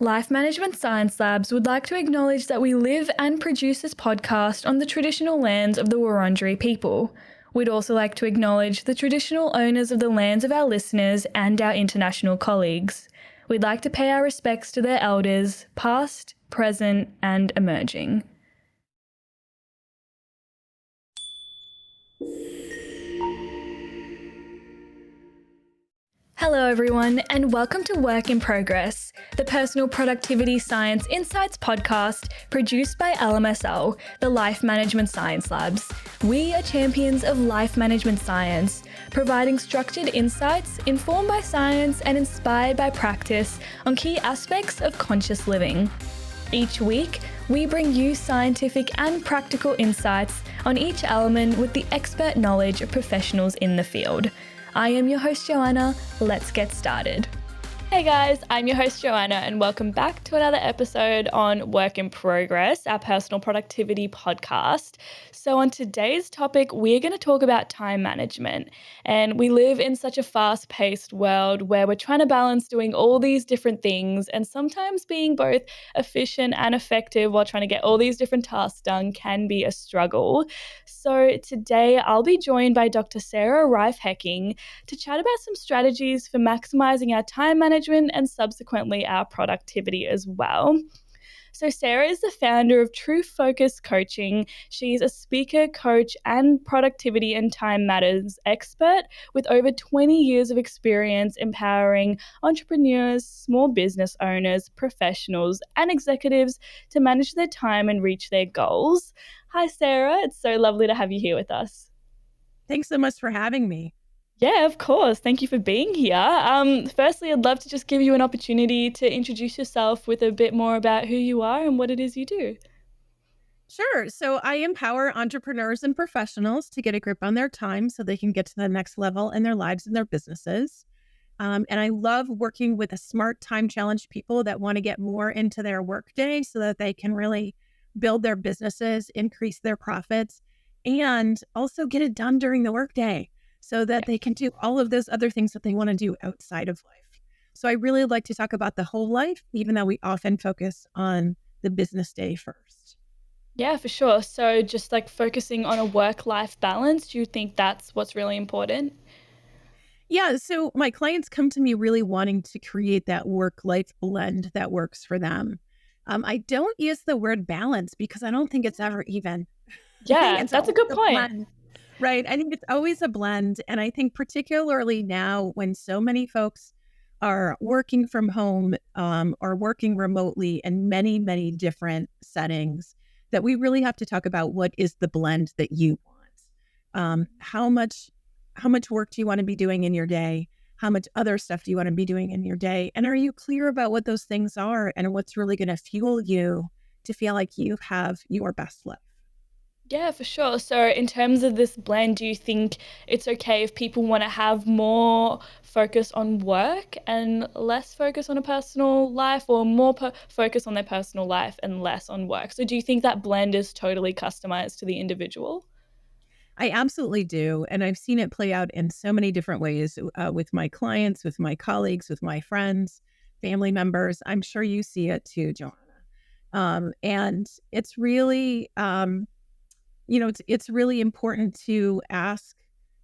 Life Management Science Labs would like to acknowledge that we live and produce this podcast on the traditional lands of the Wurundjeri people. We'd also like to acknowledge the traditional owners of the lands of our listeners and our international colleagues. We'd like to pay our respects to their elders, past, present, and emerging. Hello everyone, and welcome to Work in Progress, the Personal Productivity Science Insights podcast produced by LMSL, the Life Management Science Labs. We are champions of life management science, providing structured insights informed by science and inspired by practice on key aspects of conscious living. Each week, we bring you scientific and practical insights on each element with the expert knowledge of professionals in the field. I am your host, Joanna. Let's get started. Hey guys, I'm your host, Joanna, and welcome back to another episode on Work in Progress, our personal productivity podcast. So on today's topic, we're going to talk about time management. And we live in such a fast-paced world where we're trying to balance doing all these different things, and sometimes being both efficient and effective while trying to get all these different tasks done can be a struggle. So today I'll be joined by Dr. Sarah Reiff-Hekking to chat about some strategies for maximizing our time management and subsequently our productivity as well. So Sarah is the founder of True Focus Coaching. She's a speaker, coach, and productivity and time matters expert with over 20 years of experience empowering entrepreneurs, small business owners, professionals, and executives to manage their time and reach their goals. Hi, Sarah. It's so lovely to have you here with us. Thanks so much for having me. Yeah, of course. Thank you for being here. Firstly, I'd love to just give you an opportunity to introduce yourself with a bit more about who you are and what it is you do. Sure. So I empower entrepreneurs and professionals to get a grip on their time so they can get to the next level in their lives and their businesses. And I love working with smart time challenged people that want to get more into their workday so that they can really build their businesses, increase their profits, and also get it done during the workday so that they can do all of those other things that they want to do outside of life. So I really like to talk about the whole life, even though we often focus on the business day first. Yeah, for sure. So just like focusing on a work-life balance, do you think that's what's really important? Yeah, so my clients come to me really wanting to create that work-life blend that works for them. I don't use the word balance because I don't think it's ever even. I think Yeah, it's that's a always good a point. blend, right? I think it's always a blend. And I think particularly now when so many folks are working from home or working remotely in many, many different settings, that we really have to talk about what is the blend that you want. How much work do you want to be doing in your day? How much other stuff do you want to be doing in your day? And are you clear about what those things are and what's really going to fuel you to feel like you have your best life? Yeah, for sure. So in terms of this blend, do you think it's okay if people want to have more focus on work and less focus on a personal life, or more focus on their personal life and less on work? So do you think that blend is totally customized to the individual? I absolutely do. And I've seen it play out in so many different ways with my clients, with my colleagues, with my friends, family members. I'm sure you see it too, Joanna. And it's really, it's really important to ask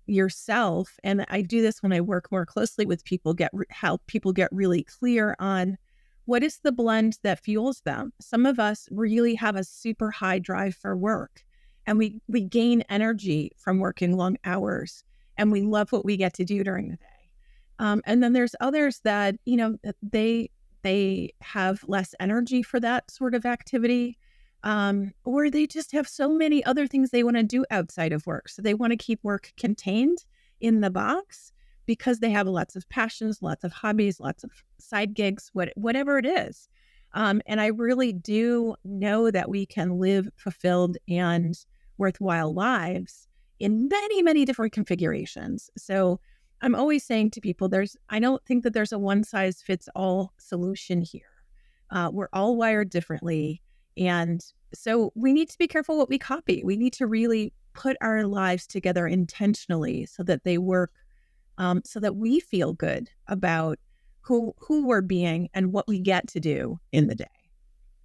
yourself. And I do this when I work more closely with people, help people get really clear on what is the blend that fuels them. Some of us really have a super high drive for work, and we gain energy from working long hours, and we love what we get to do during the day. And then there's others that, that they have less energy for that sort of activity, or they just have so many other things they want to do outside of work. So they want to keep work contained in the box because they have lots of passions, lots of hobbies, lots of side gigs, whatever it is. And I really do know that we can live fulfilled and worthwhile lives in many, many different configurations. So I'm always saying to people, I don't think that there's a one size fits all solution here. We're all wired differently. And so we need to be careful what we copy. We need to really put our lives together intentionally so that they work, so that we feel good about who we're being and what we get to do in the day.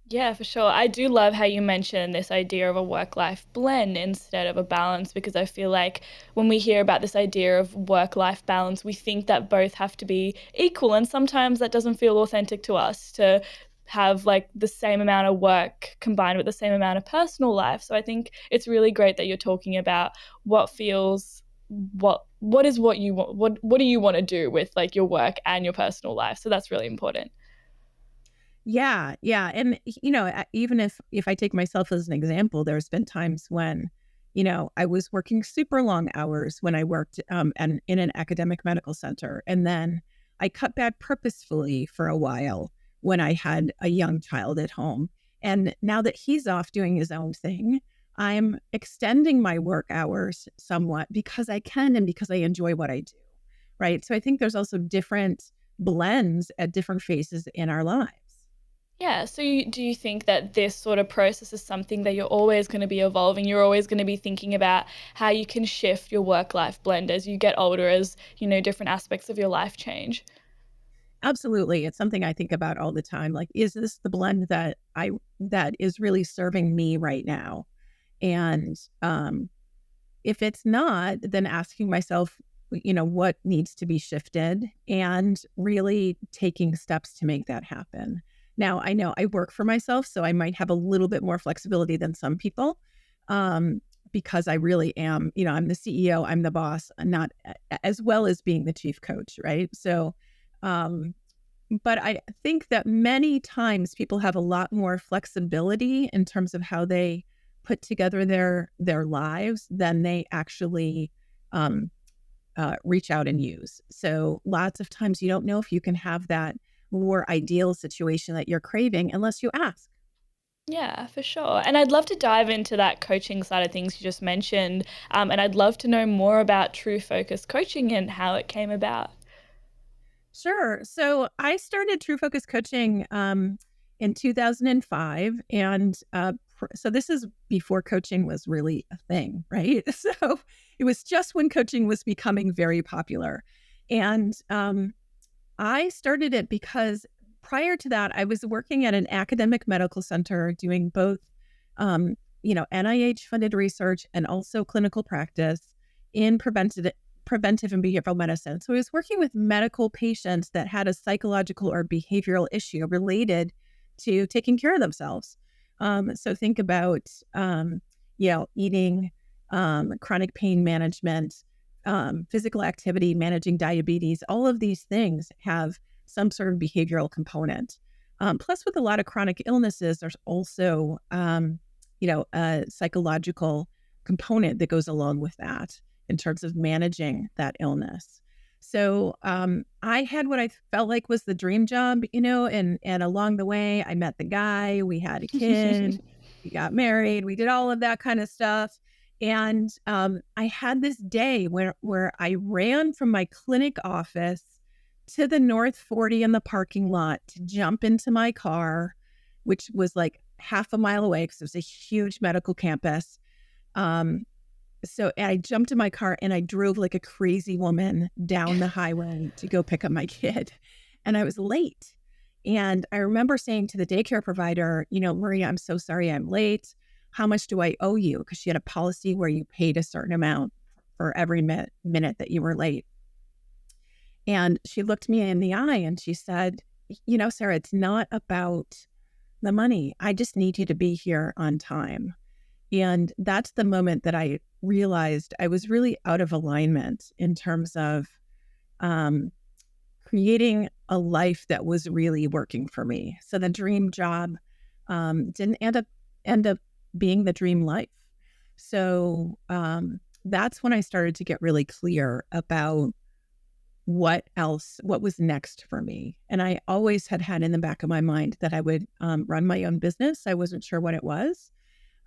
Yeah, for sure. I do love how you mentioned this idea of a work-life blend instead of a balance, because I feel like when we hear about this idea of work-life balance, we think that both have to be equal. And sometimes that doesn't feel authentic to us to have like the same amount of work combined with the same amount of personal life. So I think it's really great that you're talking about what feels what is what you want, what do you want to do with like your work and your personal life. So that's really important. Yeah, yeah, and even if I take myself as an example, there's been times when, I was working super long hours when I worked and in an academic medical center, and then I cut back purposefully for a while when I had a young child at home. And now that he's off doing his own thing, I'm extending my work hours somewhat because I can and because I enjoy what I do. Right. So I think there's also different blends at different phases in our lives. Yeah, so do you think that this sort of process is something that you're always going to be evolving? You're always going to be thinking about how you can shift your work-life blend as you get older, as, different aspects of your life change? Absolutely. It's something I think about all the time. Like, is this the blend that is really serving me right now? And if it's not, then asking myself, what needs to be shifted and really taking steps to make that happen. Now, I know I work for myself, so I might have a little bit more flexibility than some people, um, because I really am, I'm the CEO, I'm the boss, not as well as being the chief coach, right? So, um, but I think that many times people have a lot more flexibility in terms of how they put together their lives than they actually um, reach out and use. So lots of times you don't know if you can have that more ideal situation that you're craving unless you ask. Yeah, for sure. And I'd love to dive into that coaching side of things you just mentioned. And I'd love to know more about True Focus Coaching and how it came about. Sure. So I started True Focus Coaching in 2005. And so this is before coaching was really a thing, right? So it was just when coaching was becoming very popular. And I started it because prior to that, I was working at an academic medical center doing both, NIH funded research and also clinical practice in preventive and behavioral medicine. So I was working with medical patients that had a psychological or behavioral issue related to taking care of themselves. So think about, eating, chronic pain management, physical activity, managing diabetes, all of these things have some sort of behavioral component. Plus, with a lot of chronic illnesses, there's also, a psychological component that goes along with that in terms of managing that illness. So I had what I felt like was the dream job, and along the way, I met the guy, we had a kid, we got married, we did all of that kind of stuff. And I had this day where I ran from my clinic office to the North 40 in the parking lot to jump into my car, which was like half a mile away because it was a huge medical campus. Um, so I jumped in my car and I drove like a crazy woman down the highway to go pick up my kid. And I was late. And I remember saying to the daycare provider, Maria, I'm so sorry I'm late. How much do I owe you? Because she had a policy where you paid a certain amount for every minute that you were late. And she looked me in the eye and she said, Sarah, it's not about the money. I just need you to be here on time. And that's the moment that I realized I was really out of alignment in terms of creating a life that was really working for me. So the dream job didn't end up being the dream life. So that's when I started to get really clear about what was next for me. And I always had in the back of my mind that I would run my own business. I wasn't sure what it was.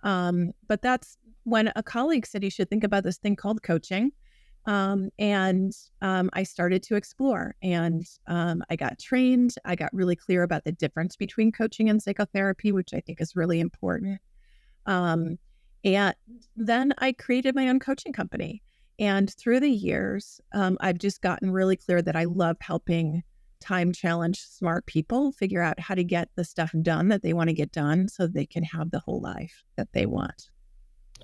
But that's when a colleague said you should think about this thing called coaching. I started to explore and I got trained. I got really clear about the difference between coaching and psychotherapy, which I think is really important. And then I created my own coaching company. And through the years, I've just gotten really clear that I love helping time challenged, smart people figure out how to get the stuff done that they want to get done so they can have the whole life that they want.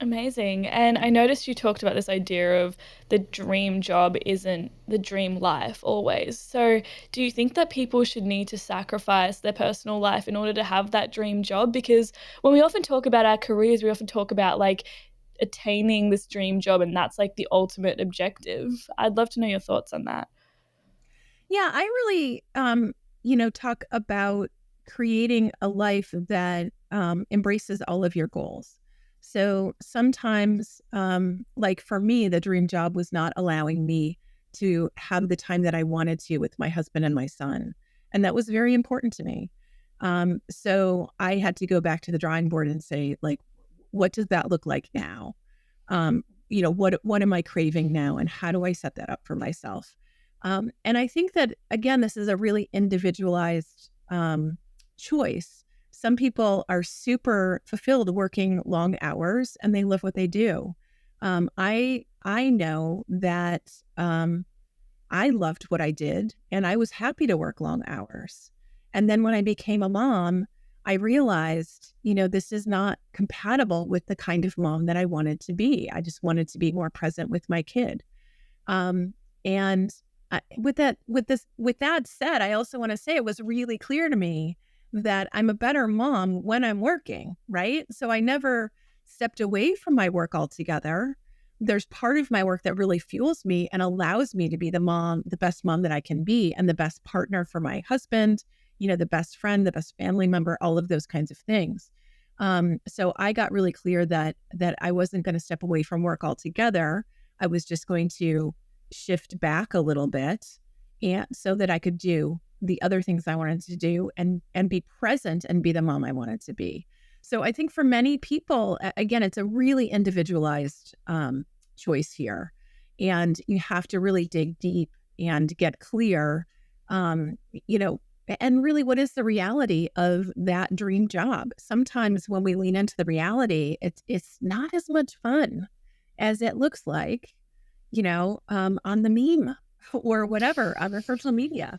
Amazing. And I noticed you talked about this idea of the dream job isn't the dream life always. So, do you think that people should need to sacrifice their personal life in order to have that dream job? Because when we often talk about our careers, we often talk about like attaining this dream job, and that's like the ultimate objective. I'd love to know your thoughts on that. Yeah, I really, talk about creating a life that embraces all of your goals. So sometimes, like for me, the dream job was not allowing me to have the time that I wanted to with my husband and my son. And that was very important to me. So I had to go back to the drawing board and say, like, what does that look like now? What am I craving now? And how do I set that up for myself? And I think that, again, this is a really individualized choice. Some people are super fulfilled working long hours and they love what they do. I know that I loved what I did and I was happy to work long hours. And then when I became a mom, I realized, this is not compatible with the kind of mom that I wanted to be. I just wanted to be more present with my kid. And with that said, I also want to say it was really clear to me that I'm a better mom when I'm working, right? So I never stepped away from my work altogether. There's part of my work that really fuels me and allows me to be the best mom that I can be, and the best partner for my husband, the best friend, the best family member, all of those kinds of things. So I got really clear that I wasn't going to step away from work altogether. I was just going to shift back a little bit, and so that I could do the other things I wanted to do and be present and be the mom I wanted to be. So I think for many people, again, it's a really individualized choice here. And you have to really dig deep and get clear, and really, what is the reality of that dream job? Sometimes when we lean into the reality, it's not as much fun as it looks like, on the meme or whatever on the social media.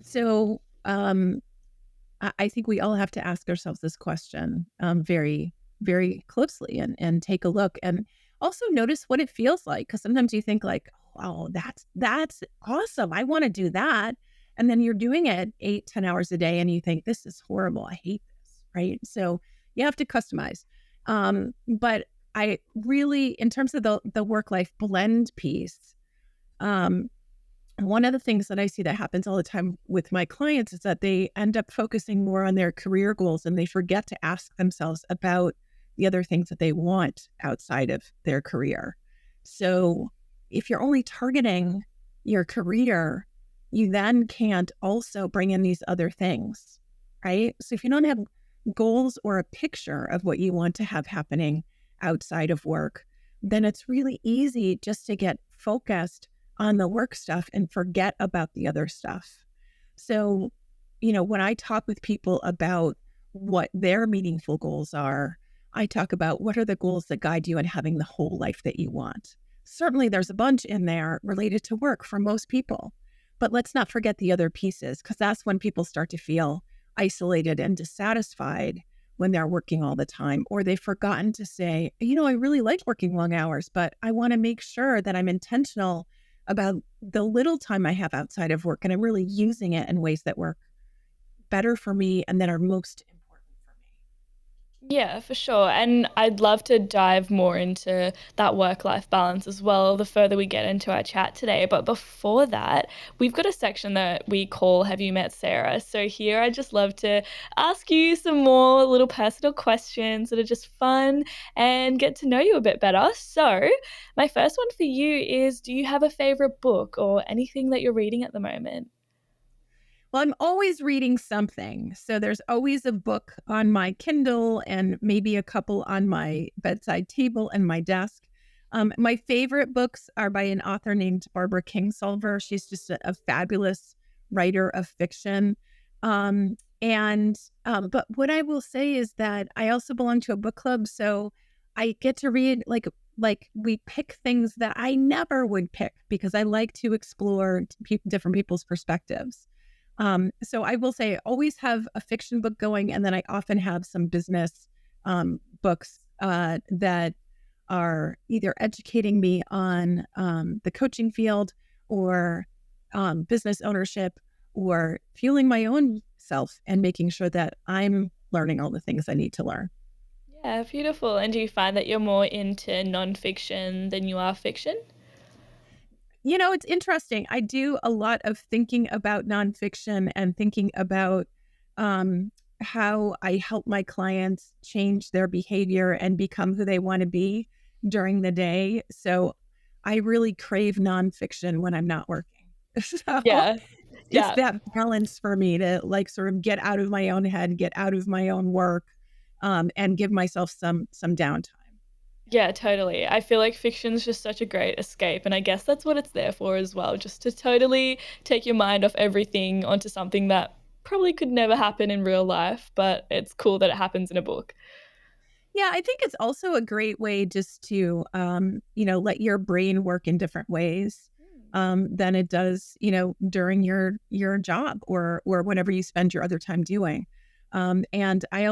So I think we all have to ask ourselves this question very, very closely and take a look and also notice what it feels like. Because sometimes you think like, oh, that's awesome. I want to do that. And then you're doing it 8-10 hours a day and you think, this is horrible. I hate this. Right. So you have to customize. But I really, in terms of the work-life blend piece, one of the things that I see that happens all the time with my clients is that they end up focusing more on their career goals and they forget to ask themselves about the other things that they want outside of their career. So if you're only targeting your career, you then can't also bring in these other things, right? So if you don't have goals or a picture of what you want to have happening outside of work, then it's really easy just to get focused on the work stuff and forget about the other stuff. So, when I talk with people about what their meaningful goals are, I talk about what are the goals that guide you in having the whole life that you want. Certainly there's a bunch in there related to work for most people, but let's not forget the other pieces, because that's when people start to feel isolated and dissatisfied when they're working all the time, or they've forgotten to say, I really like working long hours, but I want to make sure that I'm intentional about the little time I have outside of work and I'm really using it in ways that work better for me and that are most important for me. Yeah, for sure. And I'd love to dive more into that work-life balance as well the further we get into our chat today. But before that, we've got a section that we call Have You Met Sarah? So here I'd just love to ask you some more little personal questions that are just fun and get to know you a bit better. So my first one for you is, do you have a favorite book or anything that you're reading at the moment? Well, I'm always reading something. So there's always a book on my Kindle and maybe a couple on my bedside table and my desk. My favorite books are by an author named Barbara Kingsolver. She's just a fabulous writer of fiction. But what I will say is that I also belong to a book club. So I get to read like we pick things that I never would pick because I like to explore different people's perspectives. So I will say I always have a fiction book going, and then I often have some business books that are either educating me on the coaching field or business ownership or fueling my own self and making sure that I'm learning all the things I need to learn. Yeah, beautiful. And do you find that you're more into nonfiction than you are fiction? It's interesting. I do a lot of thinking about nonfiction and thinking about um, how I help my clients change their behavior and become who they want to be during the day. So I really crave nonfiction when I'm not working. So Yeah, it's yeah. that balance for me to like sort of get out of my own head, get out of my own work, and give myself some downtime. Yeah, totally. I feel like fiction's just such a great escape, and I guess that's what it's there for as well, just to totally take your mind off everything onto something that probably could never happen in real life, but it's cool that it happens in a book. Yeah, I think it's also a great way just to, let your brain work in different ways than it does, during your job or whatever you spend your other time doing. And I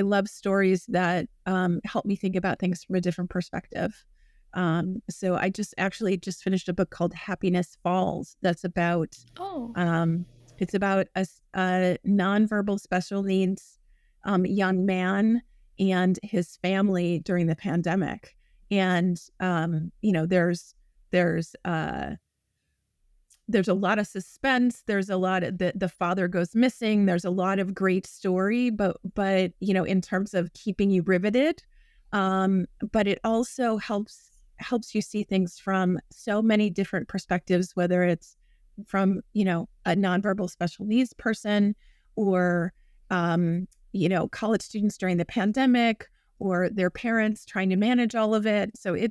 love stories that help me think about things from a different perspective. So I just finished a book called Happiness Falls. That's about Oh. um, it's about a nonverbal special needs young man and his family during the pandemic. And there's there's a lot of suspense. There's a lot of the father goes missing. There's a lot of great story, but in terms of keeping you riveted, but it also helps you see things from so many different perspectives, whether it's from a nonverbal special needs person or college students during the pandemic or their parents trying to manage all of it. So I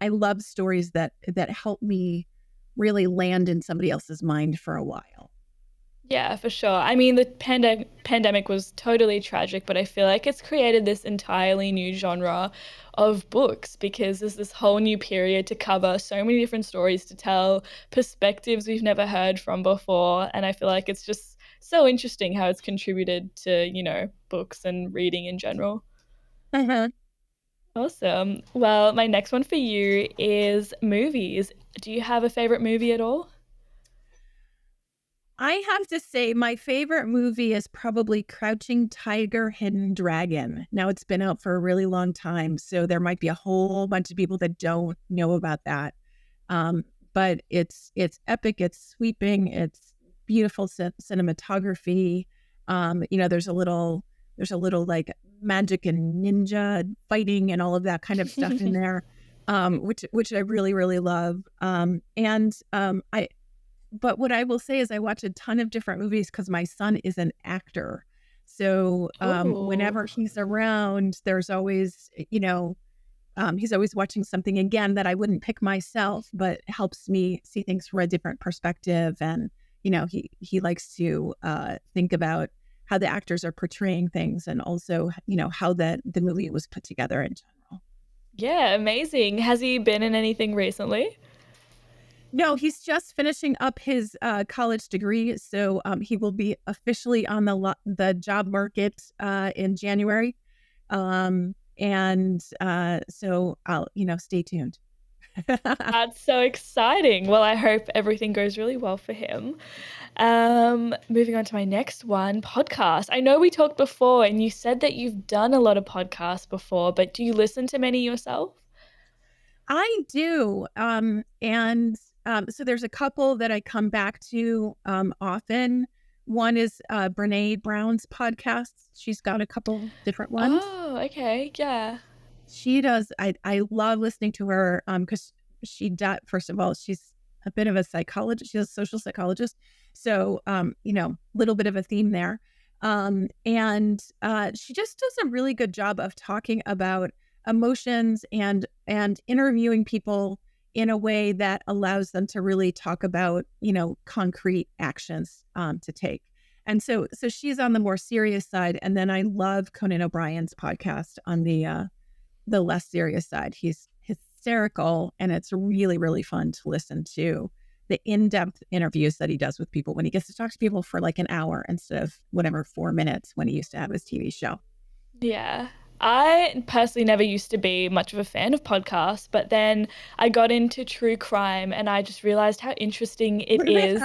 love stories that help me really land in somebody else's mind for a while. Yeah, for sure. I mean, the pandemic was totally tragic, but I feel like it's created this entirely new genre of books because there's this whole new period to cover, so many different stories to tell, perspectives we've never heard from before, and I feel like it's just so interesting how it's contributed to, books and reading in general. Uh-huh. Awesome. Well, my next one for you is movies. Do you have a favorite movie at all? I have to say, my favorite movie is probably Crouching Tiger, Hidden Dragon. Now, it's been out for a really long time, so there might be a whole bunch of people that don't know about that. But it's epic, it's sweeping, it's beautiful cinematography. There's a little like magic and ninja fighting and all of that kind of stuff in there, which I really really love. And I But what I will say is I watch a ton of different movies because my son is an actor. So Oh. whenever he's around, there's always, he's always watching something again that I wouldn't pick myself, but helps me see things from a different perspective. And, he likes to think about how the actors are portraying things and also, how the movie was put together in general. Yeah, amazing. Has he been in anything recently? No, he's just finishing up his college degree, so he will be officially on the job market in January, and so I'll stay tuned. That's so exciting. Well, I hope everything goes really well for him. Moving on to my next one, podcast. I know we talked before and you said that you've done a lot of podcasts before, but do you listen to many yourself? I do, and so there's a couple that I come back to often. One is Brene Brown's podcast. She's got a couple different ones. Oh, okay. Yeah. She does. I love listening to her because she does. First of all, she's a bit of a psychologist. She's a social psychologist, so little bit of a theme there. And she just does a really good job of talking about emotions and interviewing people in a way that allows them to really talk about concrete actions to take. And so she's on the more serious side. And then I love Conan O'Brien's podcast on the less serious side. He's hysterical, and it's really, really fun to listen to the in-depth interviews that he does with people when he gets to talk to people for like an hour instead of whatever, 4 minutes when he used to have his TV show. Yeah. I personally never used to be much of a fan of podcasts, but then I got into true crime and I just realized how interesting it is,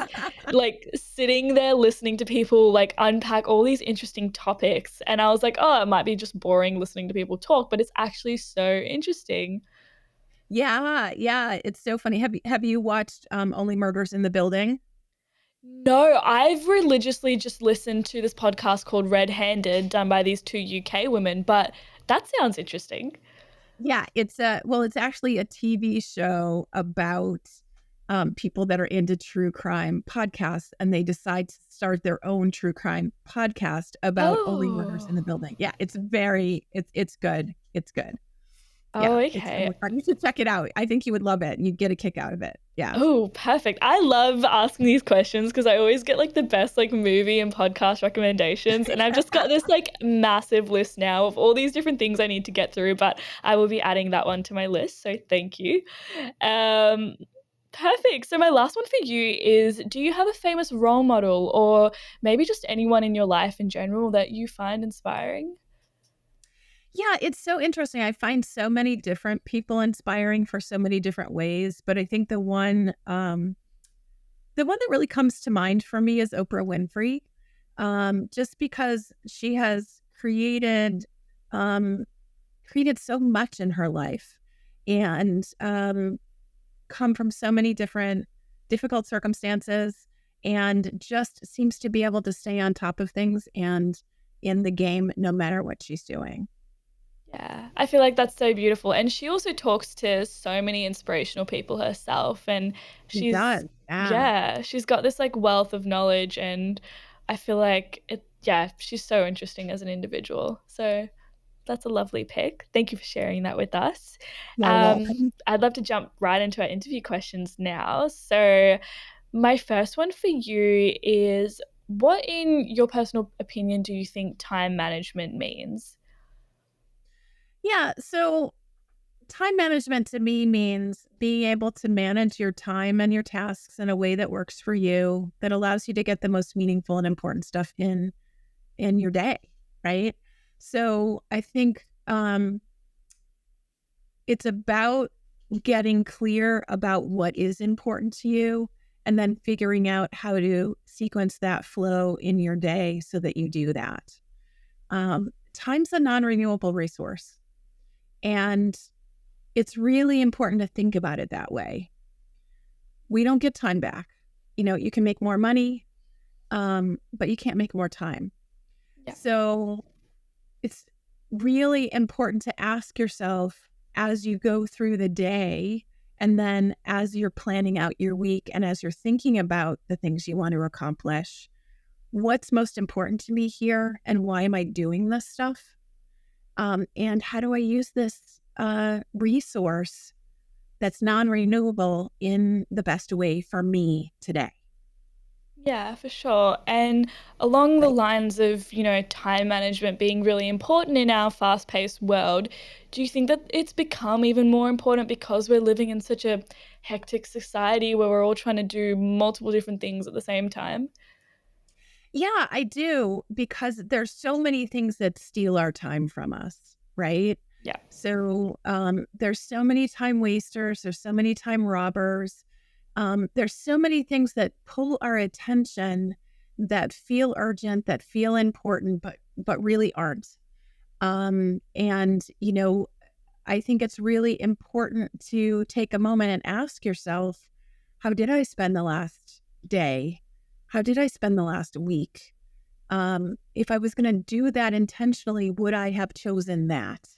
like sitting there listening to people like unpack all these interesting topics. And I was like, oh, it might be just boring listening to people talk, but it's actually so interesting. Yeah, yeah, it's so funny. Have you watched Only Murders in the Building? No, I've religiously just listened to this podcast called Red Handed, done by these two UK women, but that sounds interesting. Yeah, it's actually a TV show about people that are into true crime podcasts, and they decide to start their own true crime podcast about Only Murders in Oh, the Building. Yeah, it's good. It's good. oh, Yeah, it's okay. really fun. You should check it out. I think you would love it. You'd get a kick out of it. Yeah. Oh, perfect. I love asking these questions because I always get like the best like movie and podcast recommendations. And I've just got this like massive list now of all these different things I need to get through, but I will be adding that one to my list. So thank you. Um, Perfect. So my last one for you is, do you have a famous role model or maybe just anyone in your life in general that you find inspiring? Yeah, it's so interesting. I find so many different people inspiring for so many different ways, but I think the one that really comes to mind for me is Oprah Winfrey. Just because she has um, created so much in her life, and come from so many different difficult circumstances, and just seems to be able to stay on top of things and in the game no matter what she's doing. Yeah, I feel like that's so beautiful. And she also talks to so many inspirational people herself. And She she's, does. Yeah. yeah, she's got this like wealth of knowledge. And I feel like yeah, she's so interesting as an individual. So that's a lovely pick. Thank you for sharing that with us. You're welcome. I'd love to jump right into our interview questions now. So, my first one for you is, what, in your personal opinion, do you think time management means? Yeah. So time management to me means being able to manage your time and your tasks in a way that works for you, that allows you to get the most meaningful and important stuff in your day, right? So I think it's about getting clear about what is important to you and then figuring out how to sequence that flow in your day so that you do that. Time's a non-renewable resource, and it's really important to think about it that way. We don't get time back. You can make more money, but you can't make more time. Yeah. So it's really important to ask yourself as you go through the day, and then as you're planning out your week, and as you're thinking about the things you want to accomplish, what's most important to me here, and why am I doing this stuff? And how do I use this resource that's non-renewable in the best way for me today? Yeah, for sure. And along the Right. lines of, time management being really important in our fast-paced world, do you think that it's become even more important because we're living in such a hectic society where we're all trying to do multiple different things at the same time? Yeah, I do, because there's so many things that steal our time from us, right? Yeah. So there's so many time wasters, there's so many time robbers, there's so many things that pull our attention, that feel urgent, that feel important, but really aren't. And I think it's really important to take a moment and ask yourself, how did I spend the last day? How did I spend the last week? If I was going to do that intentionally, would I have chosen that?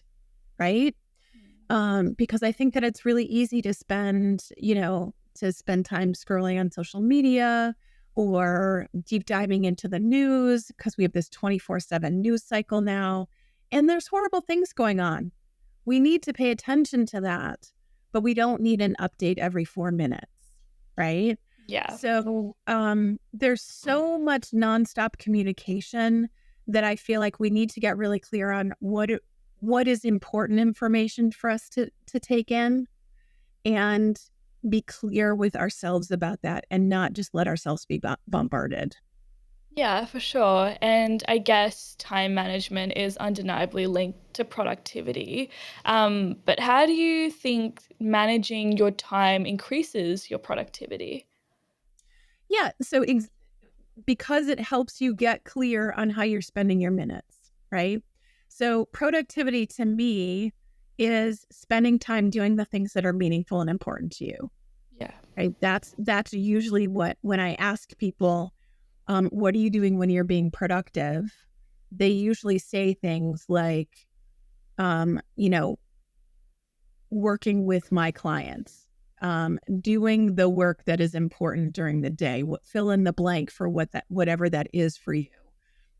Right? Because I think that it's really easy to spend time scrolling on social media or deep diving into the news, because we have this 24/7 news cycle now. And there's horrible things going on. We need to pay attention to that, but we don't need an update every 4 minutes, right? Yeah. So there's so much nonstop communication that I feel like we need to get really clear on what is important information for us to take in, and be clear with ourselves about that and not just let ourselves be bombarded. Yeah, for sure. And I guess time management is undeniably linked to productivity. But how do you think managing your time increases your productivity? Yeah. So because it helps you get clear on how you're spending your minutes, right? So productivity to me is spending time doing the things that are meaningful and important to you, Yeah. right? That's usually what, when I ask people, what are you doing when you're being productive? They usually say things like, you know, working with my clients, doing the work that is important during the day, fill in the blank for whatever that is for you.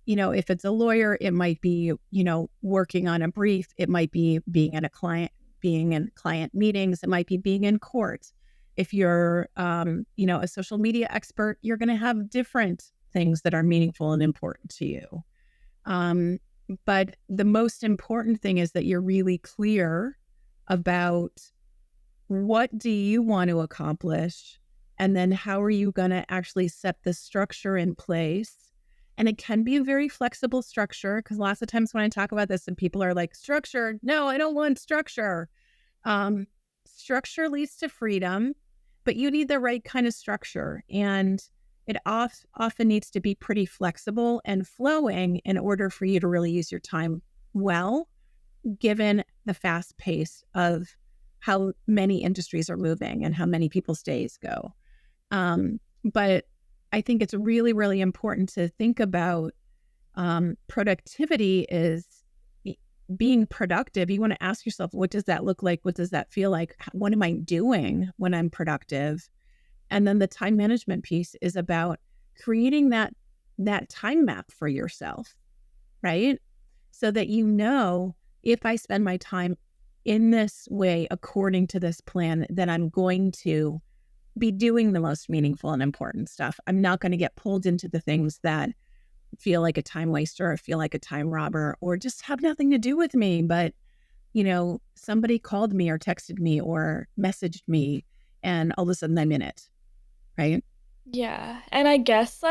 If it's a lawyer, it might be, working on a brief. It might be being in client meetings. It might be being in court. If you're, a social media expert, you're going to have different things that are meaningful and important to you. But the most important thing is that you're really clear about what do you want to accomplish, and then how are you going to actually set the structure in place. And it can be a very flexible structure, because lots of times when I talk about this and people are like, structure, no, I don't want structure. Structure leads to freedom, but you need the right kind of structure. And it often needs to be pretty flexible and flowing in order for you to really use your time well, given the fast pace of how many industries are moving and how many people's days go. But I think it's really, really important to think about productivity is being productive. You want to ask yourself, what does that look like? What does that feel like? What am I doing when I'm productive? And then the time management piece is about creating that time map for yourself, right? So that if I spend my time in this way according to this plan, then I'm going to be doing the most meaningful and important stuff. I'm not going to get pulled into the things that feel like a time waster or feel like a time robber or just have nothing to do with me. But, somebody called me or texted me or messaged me, and all of a sudden I'm in it, right? Yeah. And I guess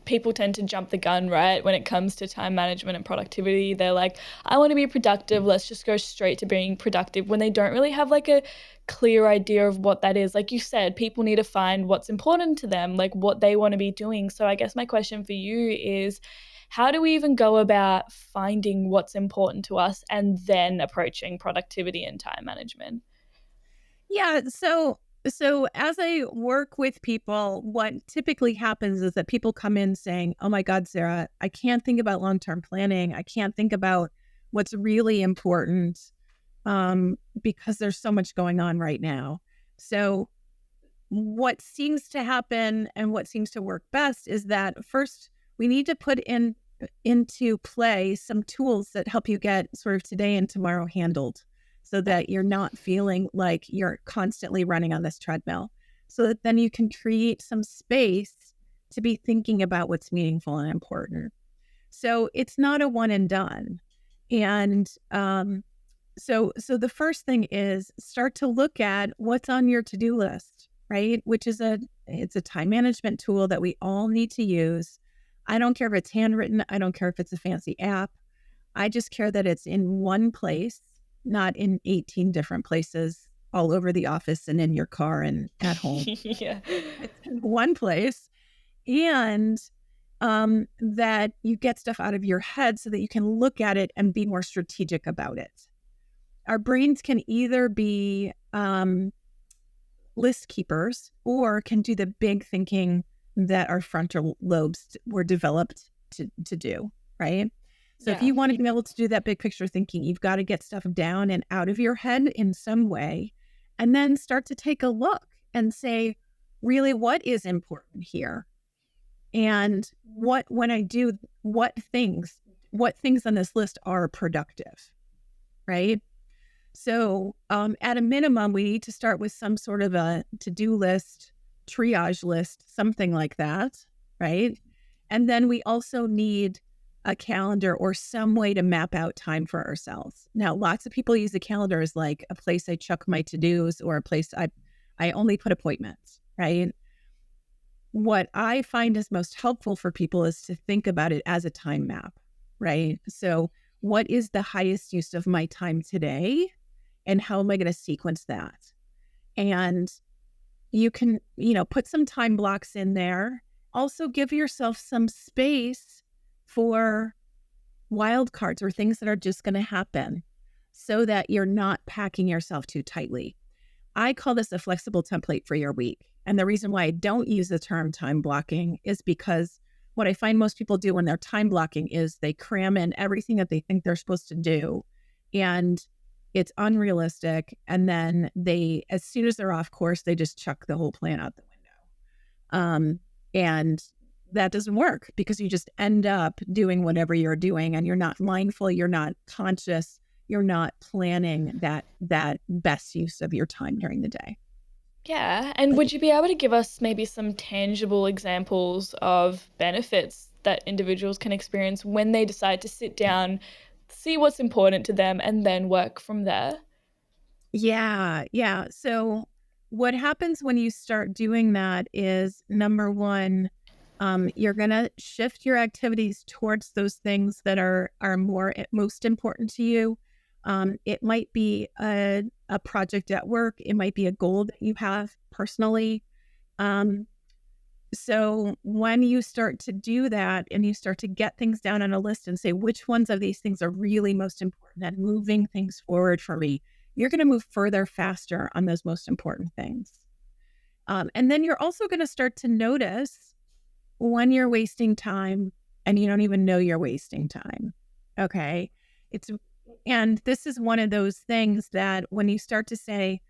people tend to jump the gun, right? When it comes to time management and productivity, they're like, I want to be productive. Let's just go straight to being productive, when they don't really have a clear idea of what that is. Like you said, people need to find what's important to them, like what they want to be doing. So I guess my question for you is, how do we even go about finding what's important to us and then approaching productivity and time management? Yeah. So as I work with people, what typically happens is that people come in saying, "Oh my God, Sarah, I can't think about long-term planning. I can't think about what's really important because there's so much going on right now." So what seems to happen and what seems to work best is that first we need to put into play some tools that help you get sort of today and tomorrow handled, so that you're not feeling like you're constantly running on this treadmill, so that then you can create some space to be thinking about what's meaningful and important. So it's not a one and done. And so the first thing is start to look at what's on your to-do list, right? Which is it's a time management tool that we all need to use. I don't care if it's handwritten. I don't care if it's a fancy app. I just care that it's in one place, not in 18 different places all over the office and in your car and at home. Yeah. It's in one place. And that you get stuff out of your head so that you can look at it and be more strategic about it. Our brains can either be list keepers or can do the big thinking that our frontal lobes were developed to do, right? So if Yeah. you want to be able to do that big picture thinking, you've got to get stuff down and out of your head in some way, and then start to take a look and say, really, what is important here? And when I do, what things on this list are productive, right? So at a minimum, we need to start with some sort of a to-do list triage list, something like that, right? And then we also need a calendar or some way to map out time for ourselves. Now, lots of people use the calendar as like a place I chuck my to-dos or a place I only put appointments, right? What I find is most helpful for people is to think about it as a time map, right? So what is the highest use of my time today? And how am I going to sequence that? And you can, put some time blocks in there. Also give yourself some space for wild cards or things that are just going to happen so that you're not packing yourself too tightly. I call this a flexible template for your week. And the reason why I don't use the term time blocking is because what I find most people do when they're time blocking is they cram in everything that they think they're supposed to do. And it's unrealistic. And then as soon as they're off course, they just chuck the whole plan out the window. And that doesn't work because you just end up doing whatever you're doing and you're not mindful, you're not conscious, you're not planning that best use of your time during the day. Yeah. And would you be able to give us maybe some tangible examples of benefits that individuals can experience when they decide to sit down, see what's important to them, and then work from there? Yeah. Yeah. So what happens when you start doing that is number one, you're going to shift your activities towards those things that are most important to you. It might be a project at work. It might be a goal that you have personally. So when you start to do that and you start to get things down on a list and say, which ones of these things are really most important at moving things forward for me, you're going to move further faster on those most important things. And then you're also going to start to notice when you're wasting time and you don't even know you're wasting time. Okay. And this is one of those things that when you start to say,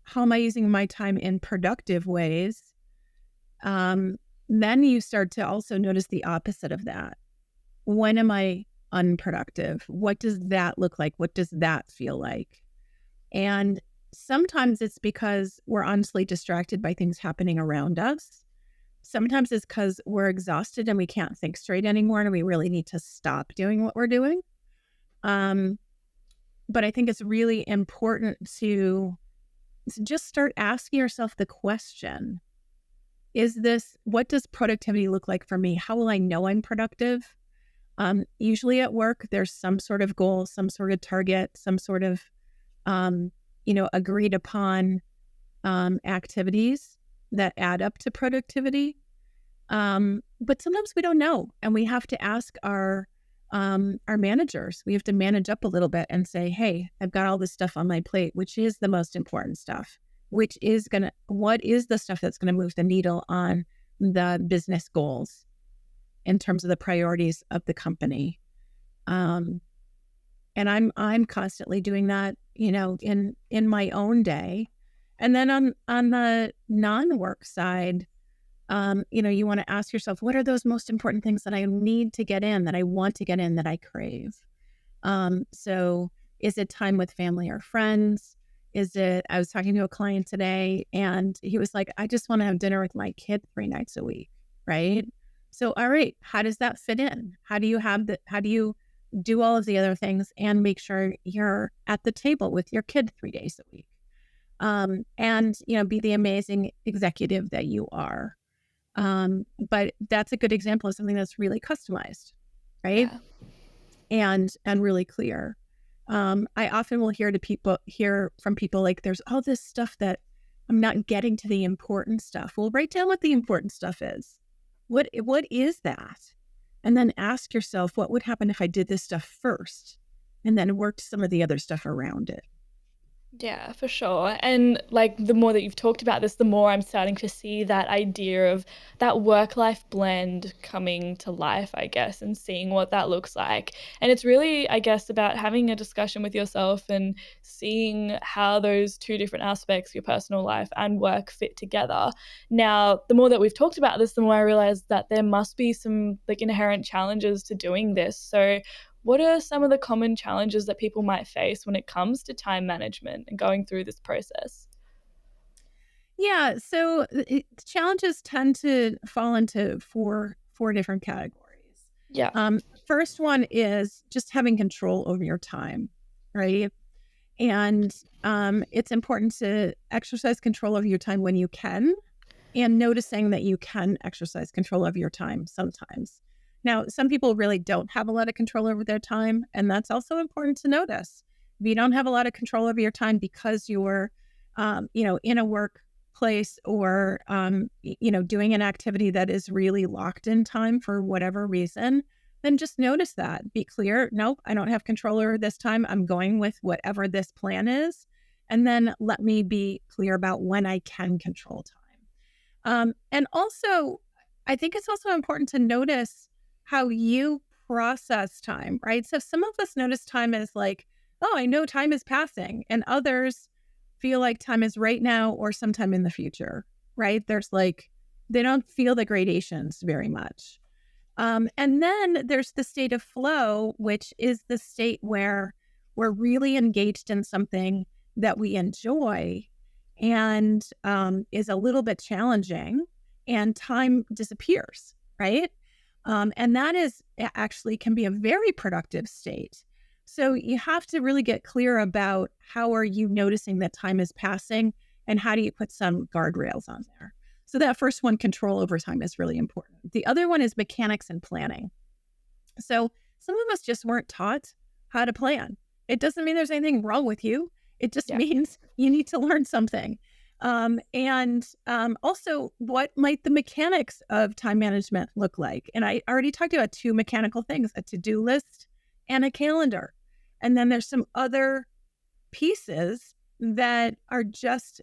how am I using my time in productive ways? Then you start to also notice the opposite of that. When am I unproductive? What does that look like? What does that feel like? And sometimes it's because we're honestly distracted by things happening around us. Sometimes it's because we're exhausted and we can't think straight anymore and we really need to stop doing what we're doing. But I think it's really important to just start asking yourself the question, what does productivity look like for me? How will I know I'm productive? Usually at work, there's some sort of goal, some sort of target, some sort of, agreed upon activities that add up to productivity. But sometimes we don't know. And we have to ask our managers. We have to manage up a little bit and say, hey, I've got all this stuff on my plate, which is the most important stuff, what is the stuff that's going to move the needle on the business goals in terms of the priorities of the company. And I'm constantly doing that, in my own day. And then on the non-work side, you want to ask yourself, what are those most important things that I need to get in, that I want to get in, that I crave? So is it time with family or friends? I was talking to a client today and he was like, I just want to have dinner with my kid 3 nights a week. Right. So, all right, how does that fit in? How do you do all of the other things and make sure you're at the table with your kid 3 days a week? And be the amazing executive that you are. But that's a good example of something that's really customized, right? Yeah. And really clear. I often will hear from people like, there's all this stuff that I'm not getting to the important stuff. Well, write down what the important stuff is. What is that? And then ask yourself, what would happen if I did this stuff first and then worked some of the other stuff around it? Yeah, for sure. And like the more that you've talked about this, the more I'm starting to see that idea of that work-life blend coming to life, I guess, and seeing what that looks like. And it's really, I guess, about having a discussion with yourself and seeing how those two different aspects, your personal life and work, fit together. Now, the more that we've talked about this, the more I realize that there must be some like inherent challenges to doing this. So what are some of the common challenges that people might face when it comes to time management and going through this process? Yeah. So challenges tend to fall into four different categories. Yeah. First one is just having control over your time, right? And it's important to exercise control over your time when you can, and noticing that you can exercise control over your time sometimes. Now, some people really don't have a lot of control over their time, and that's also important to notice. If you don't have a lot of control over your time because you're, in a workplace or, doing an activity that is really locked in time for whatever reason, then just notice that. Be clear. Nope, I don't have control over this time. I'm going with whatever this plan is. And then let me be clear about when I can control time. And also, I think it's also important to notice how you process time, right? So some of us notice time as like, oh, I know time is passing, and others feel like time is right now or sometime in the future, right? There's like, they don't feel the gradations very much. And then there's the state of flow, which is the state where we're really engaged in something that we enjoy and is a little bit challenging, and time disappears, right? And that is actually can be a very productive state. So you have to really get clear about how are you noticing that time is passing, and how do you put some guardrails on there. So that first one, control over time, is really important. The other one is mechanics and planning. So some of us just weren't taught how to plan. It doesn't mean there's anything wrong with you. It just means you need to learn something. And also, what might the mechanics of time management look like? And I already talked about two mechanical things, a to-do list and a calendar. And then there's some other pieces that are just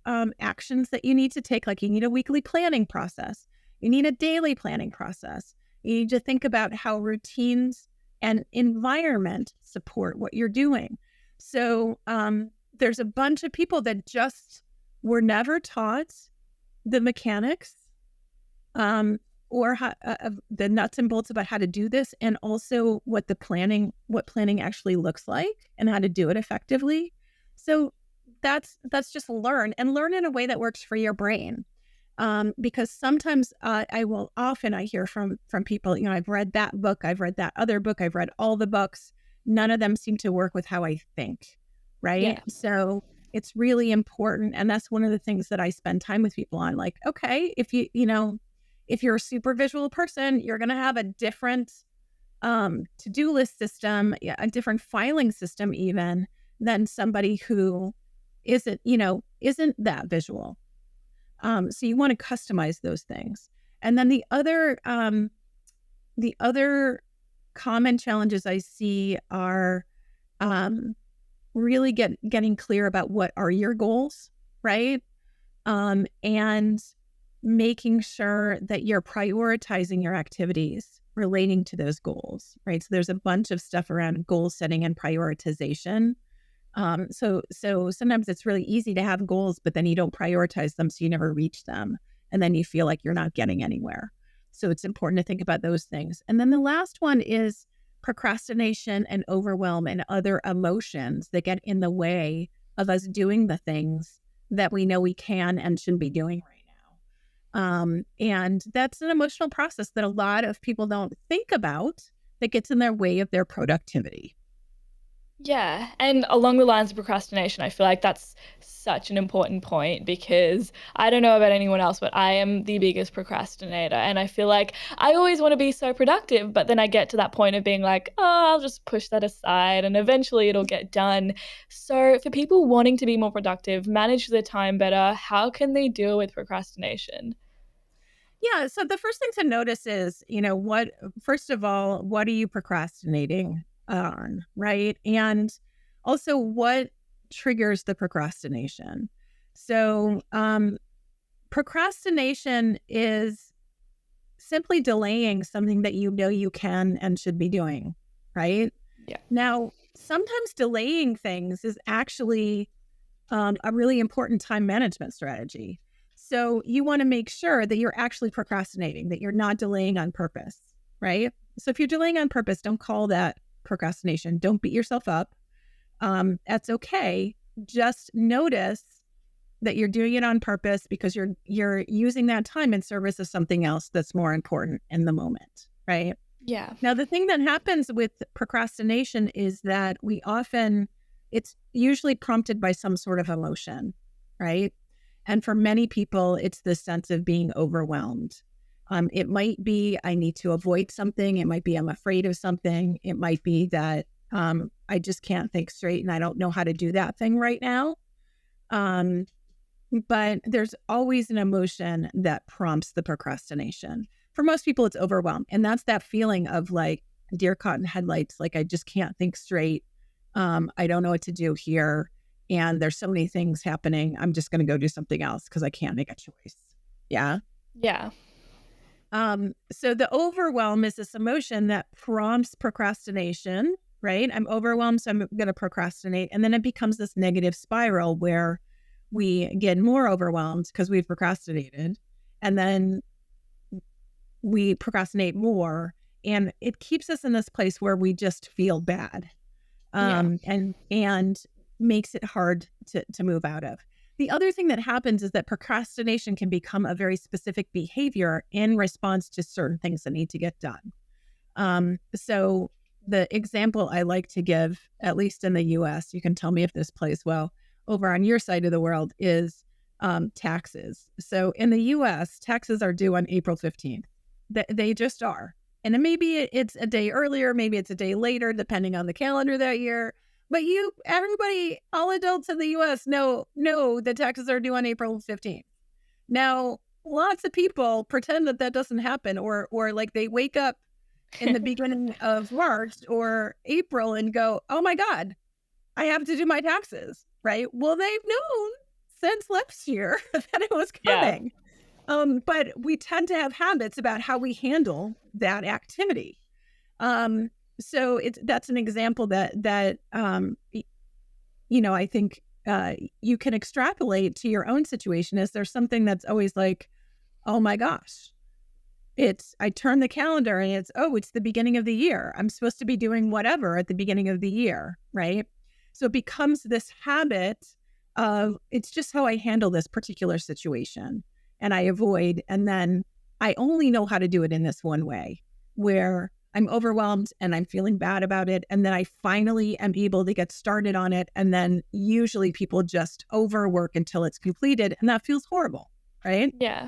actions that you need to take. Like you need a weekly planning process. You need a daily planning process. You need to think about how routines and environment support what you're doing. So there's a bunch of people that just were never taught the mechanics or how, the nuts and bolts about how to do this, and also what planning actually looks like and how to do it effectively. So that's just learn in a way that works for your brain. Because sometimes I hear from people, I've read that book, I've read that other book, I've read all the books. None of them seem to work with how I think, right? Yeah. So it's really important. And that's one of the things that I spend time with people on. Like, okay, if if you're a super visual person, you're going to have a different to-do list system, a different filing system even, than somebody who isn't that visual. So you want to customize those things. And then the other common challenges I see are really getting clear about what are your goals, right? And making sure that you're prioritizing your activities relating to those goals, right? So there's a bunch of stuff around goal setting and prioritization. So sometimes it's really easy to have goals, but then you don't prioritize them, so you never reach them. And then you feel like you're not getting anywhere. So it's important to think about those things. And then the last one is procrastination and overwhelm and other emotions that get in the way of us doing the things that we know we can and should be doing right now. And that's an emotional process that a lot of people don't think about, that gets in their way of their productivity. Yeah, and along the lines of procrastination, I feel like that's such an important point because I don't know about anyone else, but I am the biggest procrastinator. And I feel like I always want to be so productive, but then I get to that point of being like, oh, I'll just push that aside and eventually it'll get done. So for people wanting to be more productive, manage their time better, how can they deal with procrastination? Yeah. So the first thing to notice is, first of all, what are you procrastinating on? Right. And also, what triggers the procrastination? So, procrastination is simply delaying something that you know you can and should be doing. Right. Yeah. Now, sometimes delaying things is actually a really important time management strategy. So you want to make sure that you're actually procrastinating, that you're not delaying on purpose, right? So if you're delaying on purpose, don't call that procrastination. Don't beat yourself up. That's okay. Just notice that you're doing it on purpose because you're using that time in service of something else that's more important in the moment, right? Yeah. Now, the thing that happens with procrastination is that it's usually prompted by some sort of emotion, right? And for many people, it's the sense of being overwhelmed. It might be I need to avoid something. It might be I'm afraid of something. It might be that I just can't think straight and I don't know how to do that thing right now. But there's always an emotion that prompts the procrastination. For most people, it's overwhelm. And that's that feeling of like deer caught in headlights, like I just can't think straight. I don't know what to do here. And there's so many things happening. I'm just going to go do something else because I can't make a choice. Yeah. Yeah. So the overwhelm is this emotion that prompts procrastination, right? I'm overwhelmed, so I'm going to procrastinate. And then it becomes this negative spiral where we get more overwhelmed because we've procrastinated. And then we procrastinate more. And it keeps us in this place where we just feel bad. And makes it hard to move out of. The other thing that happens is that procrastination can become a very specific behavior in response to certain things that need to get done. So the example I like to give, at least in the US, you can tell me if this plays well over on your side of the world, is taxes. So in the US, taxes are due on April 15th. They just are. And then maybe it's a day earlier, maybe it's a day later, depending on the calendar that year. But everybody, all adults in the US know that taxes are due on April 15th. Now, lots of people pretend that doesn't happen, or like they wake up in the beginning of March or April and go, oh my God, I have to do my taxes, right? Well, they've known since last year that it was coming. Yeah. But we tend to have habits about how we handle that activity. So that's an example that I think you can extrapolate to your own situation. Is there something that's always like, oh my gosh, I turn the calendar and it's the beginning of the year. I'm supposed to be doing whatever at the beginning of the year, right? So it becomes this habit of it's just how I handle this particular situation, and I avoid, and then I only know how to do it in this one way, where I'm overwhelmed and I'm feeling bad about it. And then I finally am able to get started on it. And then usually people just overwork until it's completed. And that feels horrible, right? Yeah.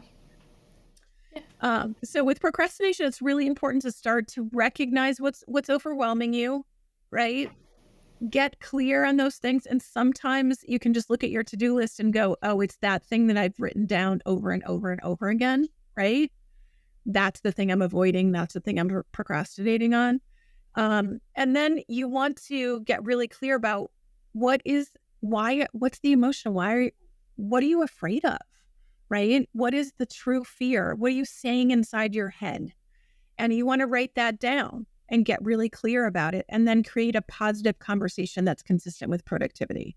So with procrastination, it's really important to start to recognize what's overwhelming you, right? Get clear on those things. And sometimes you can just look at your to-do list and go, oh, it's that thing that I've written down over and over and over again, right? That's the thing I'm avoiding. That's the thing I'm procrastinating on. And then you want to get really clear about what's the emotion? What are you afraid of, right? What is the true fear? What are you saying inside your head? And you want to write that down and get really clear about it, and then create a positive conversation that's consistent with productivity,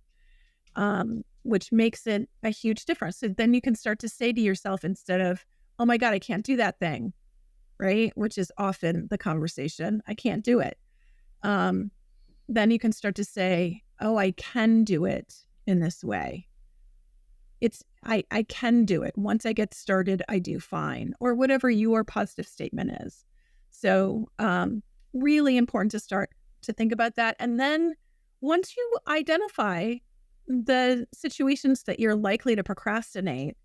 which makes it a huge difference. So then you can start to say to yourself, instead of, oh my God, I can't do that thing, right? Which is often the conversation. I can't do it. Then you can start to say, oh, I can do it in this way. I can do it. Once I get started, I do fine, or whatever your positive statement is. So really important to start to think about that. And then once you identify the situations that you're likely to procrastinate,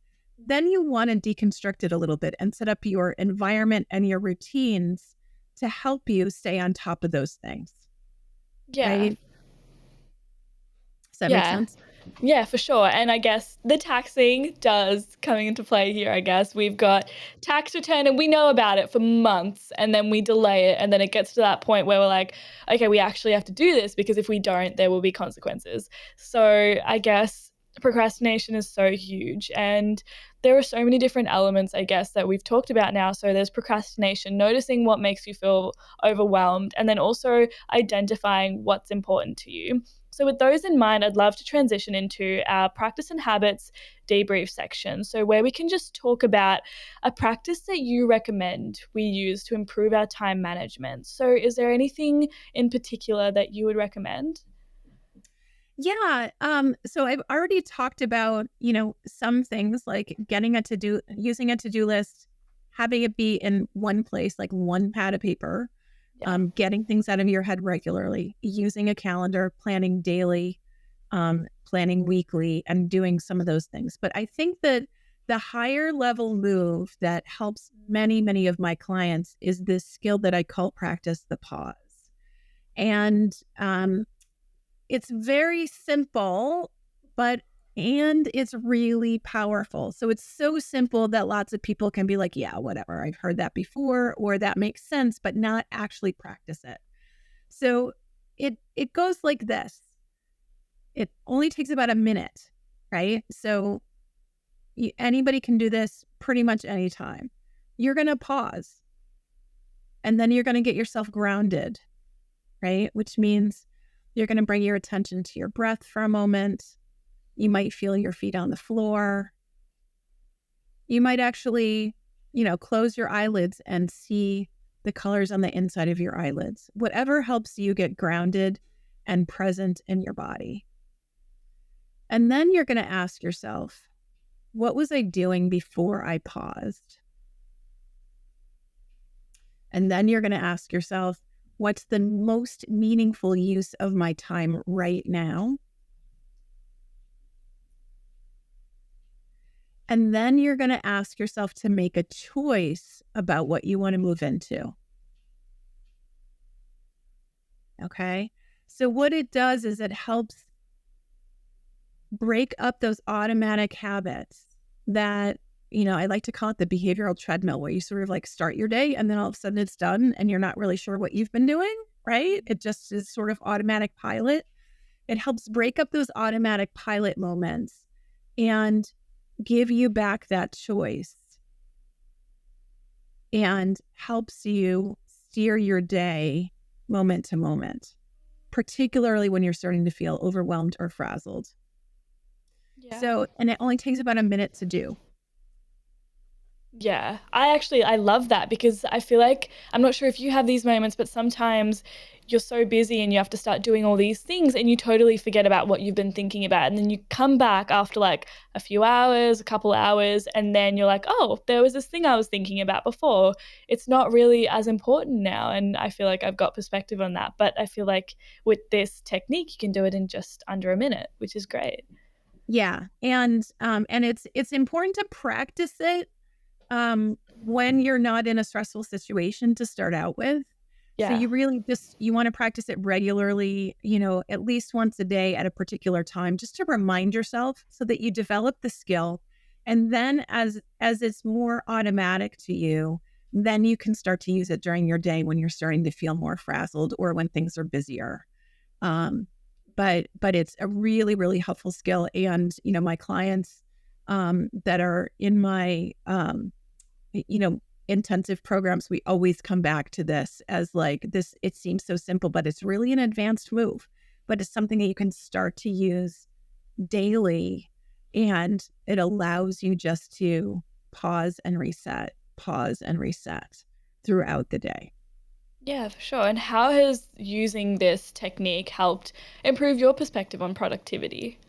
then you want to deconstruct it a little bit and set up your environment and your routines to help you stay on top of those things. Yeah. Right? Does that make sense? Yeah, for sure. And I guess the taxing does coming into play here, I guess. We've got tax return and we know about it for months, and then we delay it, and then it gets to that point where we're like, okay, we actually have to do this, because if we don't, there will be consequences. So I guess procrastination is so huge, and there are so many different elements, I guess, that we've talked about now. So there's procrastination, noticing what makes you feel overwhelmed, and then also identifying what's important to you. So with those in mind, I'd love to transition into our practice and habits debrief section. So where we can just talk about a practice that you recommend we use to improve our time management. So is there anything in particular that you would recommend? Yeah. So I've already talked about, some things like using a to-do list, having it be in one place, like one pad of paper, Yeah. getting things out of your head regularly, using a calendar, planning daily, planning weekly, and doing some of those things. But I think that the higher level move that helps many, many of my clients is this skill that I call practice the pause. And it's very simple, and it's really powerful. So it's so simple that lots of people can be like, yeah, whatever, I've heard that before, or that makes sense, but not actually practice it. So it goes like this. It only takes about a minute, right? So anybody can do this pretty much anytime. You're going to pause, and then you're going to get yourself grounded, right? Which means you're going to bring your attention to your breath for a moment. You might feel your feet on the floor. You might actually, close your eyelids and see the colors on the inside of your eyelids. Whatever helps you get grounded and present in your body. And then you're going to ask yourself, what was I doing before I paused? And then you're going to ask yourself, what's the most meaningful use of my time right now? And then you're going to ask yourself to make a choice about what you want to move into. Okay. So what it does is it helps break up those automatic habits that, I like to call it the behavioral treadmill, where you sort of like start your day and then all of a sudden it's done and you're not really sure what you've been doing, right? It just is sort of automatic pilot. It helps break up those automatic pilot moments and give you back that choice, and helps you steer your day moment to moment, particularly when you're starting to feel overwhelmed or frazzled. Yeah. So, and it only takes about a minute to do. Yeah, I love that because I feel like I'm not sure if you have these moments, but sometimes you're so busy and you have to start doing all these things and you totally forget about what you've been thinking about. And then you come back after like a few hours, a couple hours, and then you're like, oh, there was this thing I was thinking about before. It's not really as important now. And I feel like I've got perspective on that. But I feel like with this technique, you can do it in just under a minute, which is great. Yeah. And it's important to practice it when you're not in a stressful situation to start out with. So Yeah. you really you want to practice it regularly, at least once a day at a particular time, just to remind yourself so that you develop the skill. And then as it's more automatic to you, then you can start to use it during your day when you're starting to feel more frazzled or when things are busier. Um, but it's a really, really helpful skill. And, my clients that are in my intensive programs, we always come back to this as like this. It seems so simple, but it's really an advanced move, but it's something that you can start to use daily, and it allows you just to pause and reset throughout the day. Yeah, for sure. And how has using this technique helped improve your perspective on productivity?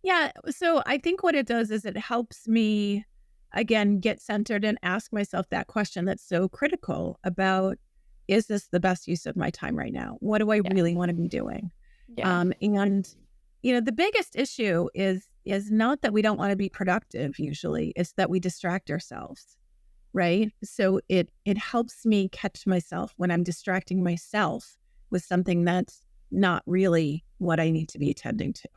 Yeah. So I think what it does is it helps me, again, get centered and ask myself that question that's so critical about, is this the best use of my time right now? What do I Yeah. really want to be doing? Yeah. And the biggest issue is not that we don't want to be productive usually, it's that we distract ourselves, right? So it helps me catch myself when I'm distracting myself with something that's not really what I need to be attending to.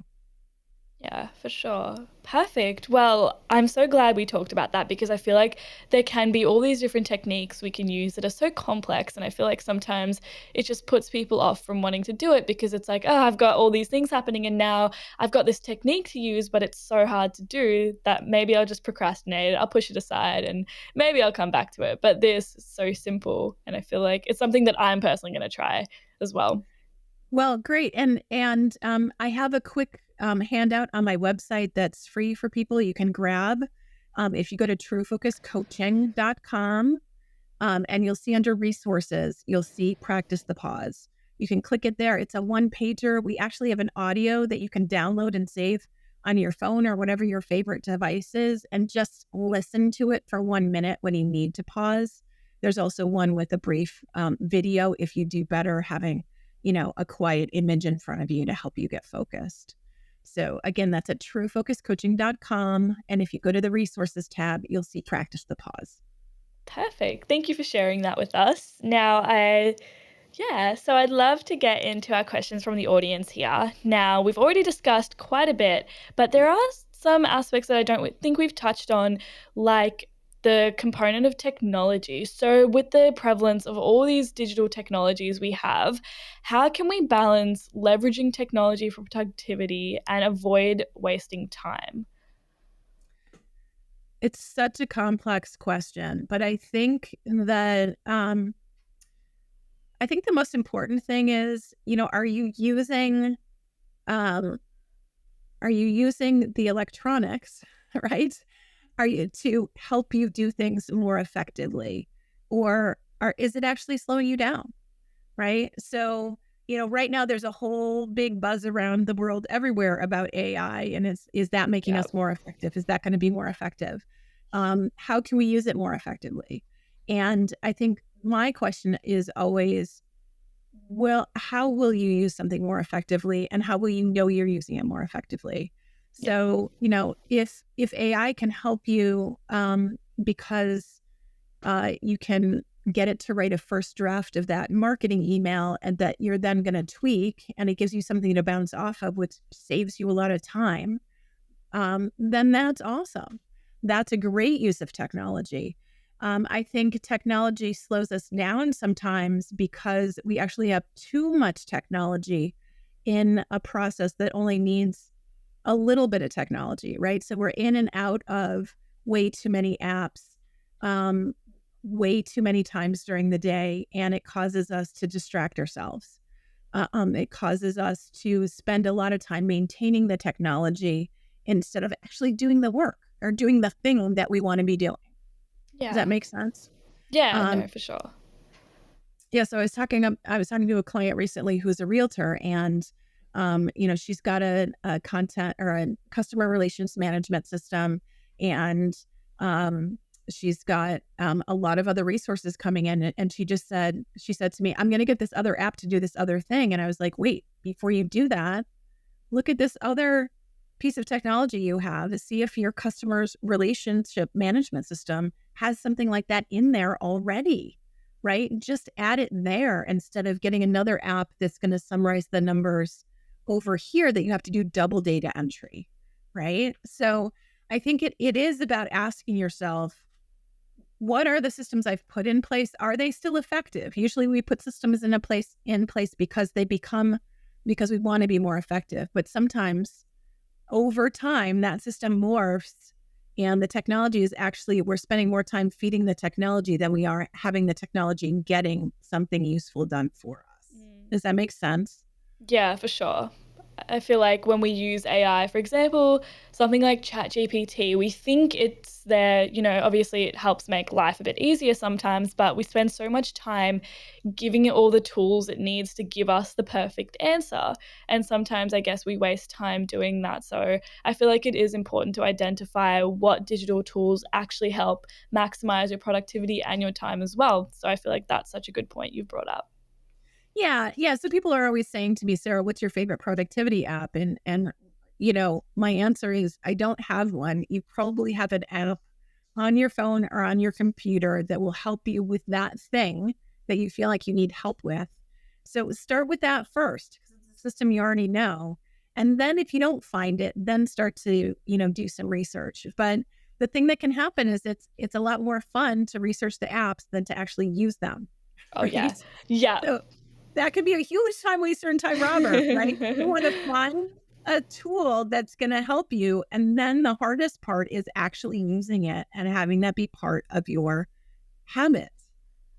Yeah, for sure. Perfect. Well, I'm so glad we talked about that because I feel like there can be all these different techniques we can use that are so complex. And I feel like sometimes it just puts people off from wanting to do it because it's like, oh, I've got all these things happening and now I've got this technique to use, but it's so hard to do that maybe I'll just procrastinate, I'll push it aside and maybe I'll come back to it. But this is so simple. And I feel like it's something that I'm personally going to try as well. Well, great. And I have a quick handout on my website that's free for people you can grab. If you go to truefocuscoaching.com, and you'll see under resources, you'll see practice the pause. You can click it there. It's a one pager. We actually have an audio that you can download and save on your phone or whatever your favorite device is, and just listen to it for 1 minute when you need to pause. There's also one with a brief video if you do better having, a quiet image in front of you to help you get focused. So again, that's at truefocuscoaching.com. And if you go to the resources tab, you'll see practice the pause. Perfect. Thank you for sharing that with us. So I'd love to get into our questions from the audience here. Now, we've already discussed quite a bit, but there are some aspects that I don't think we've touched on, like the component of technology. So with the prevalence of all these digital technologies we have, how can we balance leveraging technology for productivity and avoid wasting time? It's such a complex question, but I think that the most important thing is, um, are you using the electronics, right? Are you to help you do things more effectively, or is it actually slowing you down, right? So, right now there's a whole big buzz around the world everywhere about AI, and is that making Yeah. us more effective? Is that going to be more effective? How can we use it more effectively? And I think my question is always, well, how will you use something more effectively, and how will you know you're using it more effectively? Yeah. So, if AI can help you because you can get it to write a first draft of that marketing email and that you're then going to tweak, and it gives you something to bounce off of, which saves you a lot of time, then that's awesome. That's a great use of technology. I think technology slows us down sometimes because we actually have too much technology in a process that only needs a little bit of technology, right? So we're in and out of way too many apps, um, way too many times during the day, and it causes us to distract ourselves. It causes us to spend a lot of time maintaining the technology instead of actually doing the work or doing the thing that we want to be doing. Does that Yeah. make sense? Yeah, Um, no, for sure. yeah. So I was talking to a client recently who's a realtor, and she's got a content or a customer relations management system, and she's got a lot of other resources coming in. And she said to me, "I'm going to get this other app to do this other thing." And I was like, "Wait, before you do that, look at this other piece of technology you have to see if your customer's relationship management system has something like that in there already, right? Just add it there instead of getting another app that's going to summarize the numbers over here that you have to do double data entry, right? So I think it is about asking yourself, what are the systems I've put in place? Are they still effective? Usually we put systems in place because because we want to be more effective. But sometimes over time, that system morphs, and the technology is actually, we're spending more time feeding the technology than we are having the technology getting something useful done for us. Does that make sense? Yeah, for sure. I feel like when we use AI, for example, something like ChatGPT, we think it's there, obviously it helps make life a bit easier sometimes, but we spend so much time giving it all the tools it needs to give us the perfect answer. And sometimes I guess we waste time doing that. So I feel like it is important to identify what digital tools actually help maximize your productivity and your time as well. So I feel like that's such a good point you've brought up. Yeah, yeah. So people are always saying to me, Sarah, what's your favorite productivity app? And my answer is I don't have one. You probably have an app on your phone or on your computer that will help you with that thing that you feel like you need help with. So start with that first, because it's a system you already know. And then if you don't find it, then start to, do some research. But the thing that can happen is it's a lot more fun to research the apps than to actually use them. Oh, yeah. Right. Yeah. So that could be a huge time waster and time robber, right? You want to find a tool that's going to help you. And then the hardest part is actually using it and having that be part of your habits.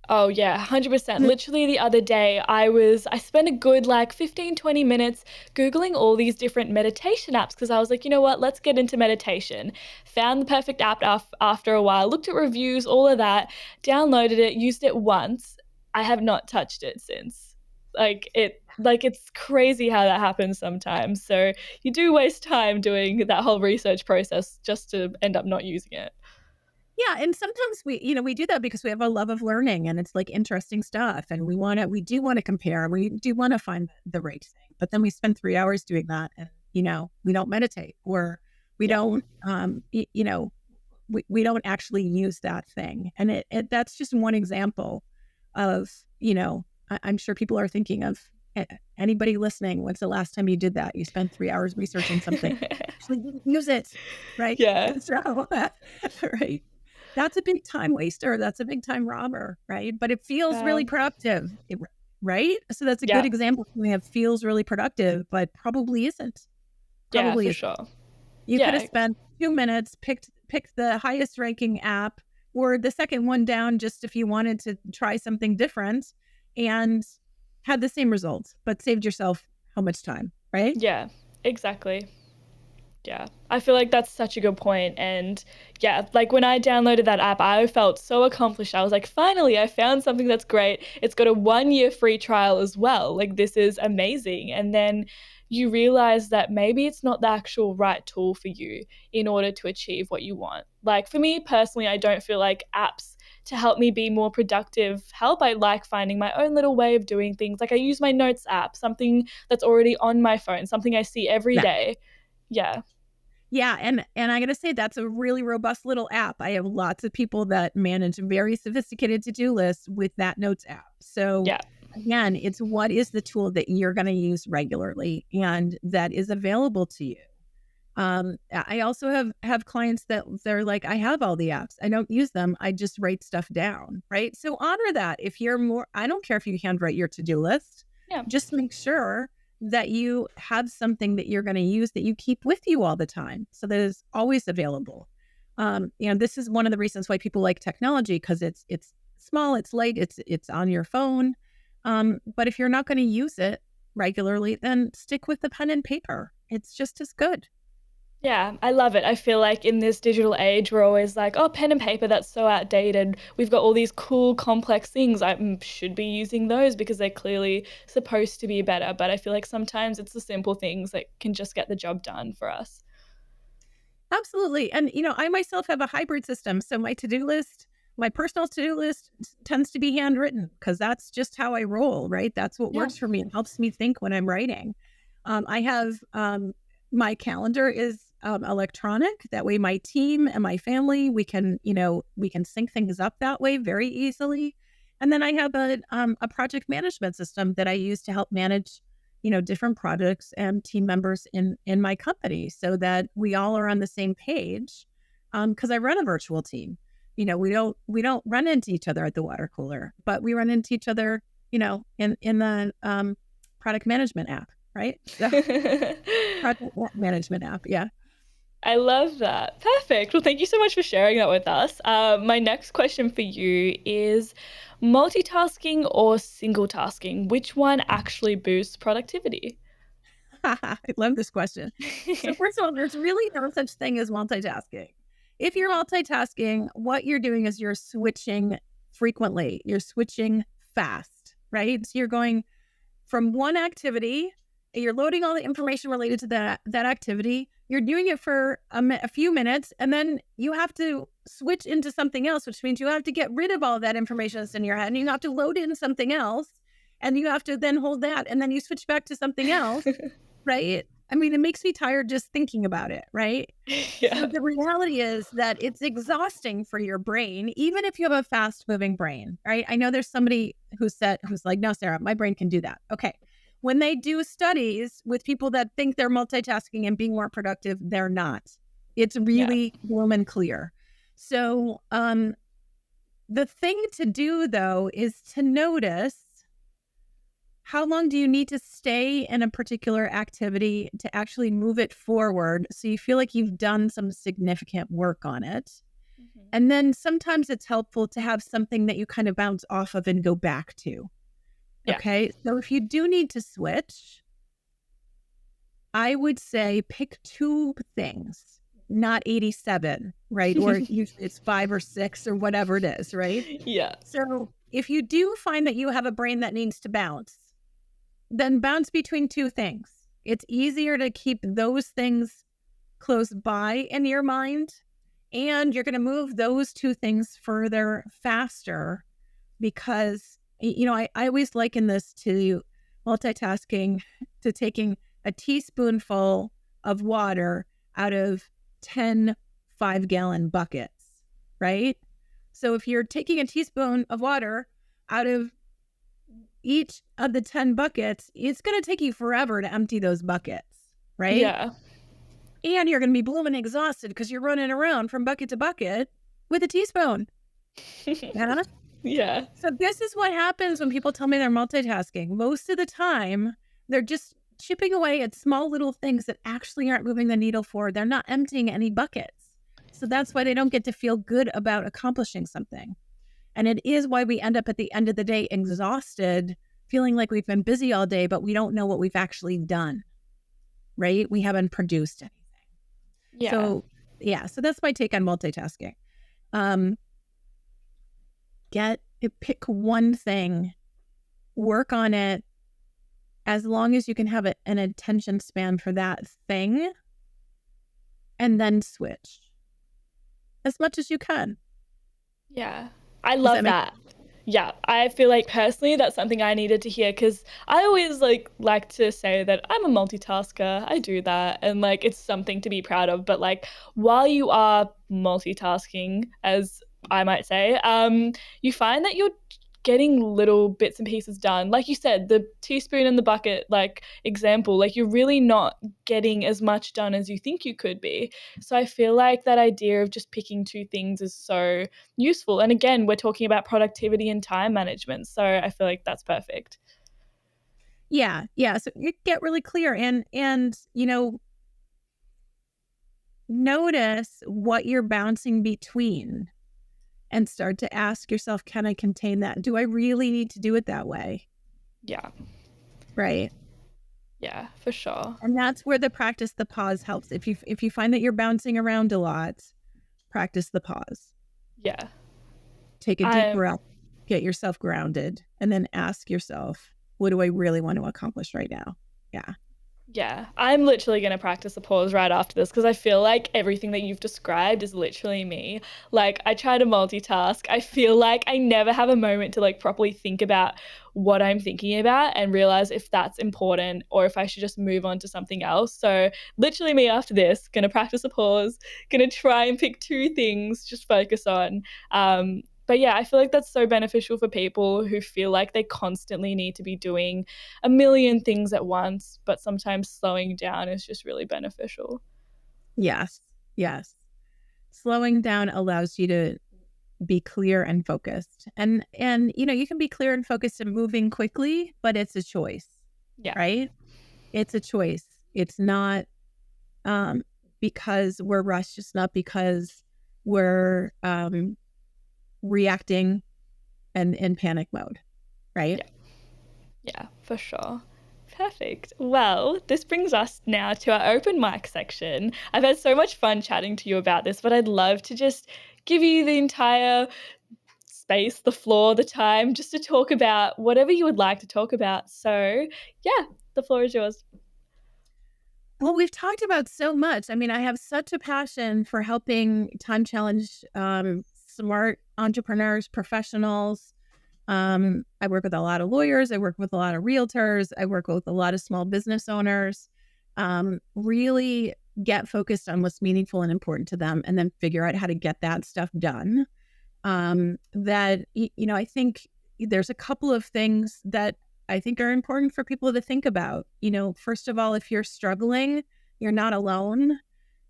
Oh yeah, 100%. Literally the other day I spent a good like 15, 20 minutes Googling all these different meditation apps because I was like, you know what, let's get into meditation. Found the perfect app after a while, looked at reviews, all of that, downloaded it, used it once. I have not touched it since. It's crazy how that happens sometimes. So you do waste time doing that whole research process just to end up not using it. Yeah, and sometimes we do that because we have a love of learning and it's like interesting stuff, and we do want to compare, we do want to find the right thing, but then we spend 3 hours doing that, and we don't meditate, or we Yeah. don't we don't actually use that thing, and that's just one example of I'm sure people are thinking of anybody listening. When's the last time you did that? You spent 3 hours researching something, actually didn't use it, right? Yeah. So, right. That's a big time waster. That's a big time robber, right? But it feels really productive, right? So that's a good Yeah. example. We have feels really productive, but probably isn't. Yeah, Probably for isn't. sure. You could have Yeah. spent 2 minutes, picked the highest ranking app or the second one down just if you wanted to try something different, and had the same results, but saved yourself how much time, right? Yeah, exactly. Yeah, I feel like that's such a good point. And yeah, like when I downloaded that app, I felt so accomplished. I was like, finally, I found something that's great. It's got a 1 year free trial as well. Like, this is amazing. And then you realize that maybe it's not the actual right tool for you in order to achieve what you want. Like, for me personally, I don't feel like apps to help me be more productive help. I like finding my own little way of doing things. Like, I use my notes app, something that's already on my phone, something I see every Yeah. day. Yeah. Yeah, and I gotta say that's a really robust little app. I have lots of people that manage very sophisticated to-do lists with that notes app. So Yeah. again, it's what is the tool that you're gonna use regularly and that is available to you. I also have clients that they're like, I have all the apps. I don't use them. I just write stuff down, right? So honor that. If you're more, I don't care if you handwrite your to-do list. Yeah. Just make sure that you have something that you're going to use that you keep with you all the time, so that is always available. This is one of the reasons why people like technology, because it's small, it's light, it's on your phone. But if you're not going to use it regularly, then stick with the pen and paper. It's just as good. Yeah, I love it. I feel like in this digital age, we're always like, oh, pen and paper, that's so outdated. We've got all these cool, complex things. I should be using those because they're clearly supposed to be better. But I feel like sometimes it's the simple things that can just get the job done for us. Absolutely. And, I myself have a hybrid system. So my to-do list, my personal to-do list tends to be handwritten because that's just how I roll, right? That's what Yeah. works for me. It helps me think when I'm writing. I have my calendar is electronic. That way my team and my family, we can sync things up that way very easily. And then I have a project management system that I use to help manage different projects and team members in my company, so that we all are on the same page. Because I run a virtual team. We don't run into each other at the water cooler, but we run into each other, in the product management app, right? Project management app. Yeah. I love that. Perfect. Well, thank you so much for sharing that with us. My next question for you is multitasking or single tasking? Which one actually boosts productivity? I love this question. So first of all, there's really no such thing as multitasking. If you're multitasking, what you're doing is you're switching frequently. You're switching fast, right? So you're going from one activity, you're loading all the information related to that activity. You're doing it for a few minutes, and then you have to switch into something else, which means you have to get rid of all that information that's in your head, and you have to load in something else, and you have to then hold that, and then you switch back to something else, right? I mean, it makes me tired just thinking about it, right? So Yeah. the reality is that it's exhausting for your brain, even if you have a fast moving brain, right? I know there's somebody who's like, no, Sarah, my brain can do that. Okay. When they do studies with people that think they're multitasking and being more productive, they're not. It's Yeah. really warm and clear. So the thing to do, though, is to notice, how long do you need to stay in a particular activity to actually move it forward so you feel like you've done some significant work on it? Mhm. And then sometimes it's helpful to have something that you kind of bounce off of and go back to. Yeah. Okay. So if you do need to switch, I would say pick 2 things, not 87, right? Or usually it's 5 or 6 or whatever it is, right? Yeah. So if you do find that you have a brain that needs to bounce, then bounce between two things. It's easier to keep those things close by in your mind, and you're going to move those two things further faster because, I always liken this to multitasking, to taking a teaspoonful of water out of 10 5-gallon buckets, right? So if you're taking a teaspoon of water out of each of the 10 buckets, it's going to take you forever to empty those buckets, right? Yeah. And you're going to be blooming exhausted because you're running around from bucket to bucket with a teaspoon. Yeah. Yeah. So this is what happens when people tell me they're multitasking. Most of the time, they're just chipping away at small little things that actually aren't moving the needle forward. They're not emptying any buckets. So that's why they don't get to feel good about accomplishing something. And it is why we end up at the end of the day exhausted, feeling like we've been busy all day, but we don't know what we've actually done, right? We haven't produced anything. Yeah. So that's my take on multitasking. Pick one thing, work on it as long as you can have an attention span for that thing, and then switch as much as you can. Yeah. I love that. Yeah, I feel like personally that's something I needed to hear because I always like to say that I'm a multitasker. I do that and it's something to be proud of. But while you are multitasking, as I might say, you find that you're getting little bits and pieces done. Like you said, the teaspoon in the bucket example, you're really not getting as much done as you think you could be. So I feel like that idea of just picking two things is so useful. And again, we're talking about productivity and time management. So I feel like that's perfect. Yeah. So you get really clear and notice what you're bouncing between and start to ask yourself, can I contain that? Do I really need to do it that way? Yeah. Right. Yeah, for sure. And that's where the practice the pause helps. If you find that you're bouncing around a lot, practice the pause. Yeah. Take a deep breath, get yourself grounded, and then ask yourself, what do I really want to accomplish right now? Yeah. Yeah, I'm literally going to practice a pause right after this because I feel like everything that you've described is literally me. I try to multitask. I feel like I never have a moment to properly think about what I'm thinking about and realize if that's important or if I should just move on to something else. So literally me after this, going to practice a pause, going to try and pick two things, just focus on. But yeah, I feel like that's so beneficial for people who feel like they constantly need to be doing a million things at once, but sometimes slowing down is just really beneficial. Yes. Slowing down allows you to be clear and focused. And you can be clear and focused and moving quickly, but it's a choice. Yeah. Right? It's a choice. It's not because we're rushed. It's not because we're reacting and in panic mode, right? Yeah, for sure. Perfect. Well, this brings us now to our open mic section. I've had so much fun chatting to you about this, but I'd love to just give you the entire space, the floor, the time, just to talk about whatever you would like to talk about. So, yeah, the floor is yours. Well, we've talked about so much. I mean, I have such a passion for helping time challenged, smart entrepreneurs, professionals. I work with a lot of lawyers. I work with a lot of realtors. I work with a lot of small business owners. Really get focused on what's meaningful and important to them and then figure out how to get that stuff done. I think there's a couple of things that I think are important for people to think about. First of all, if you're struggling, you're not alone.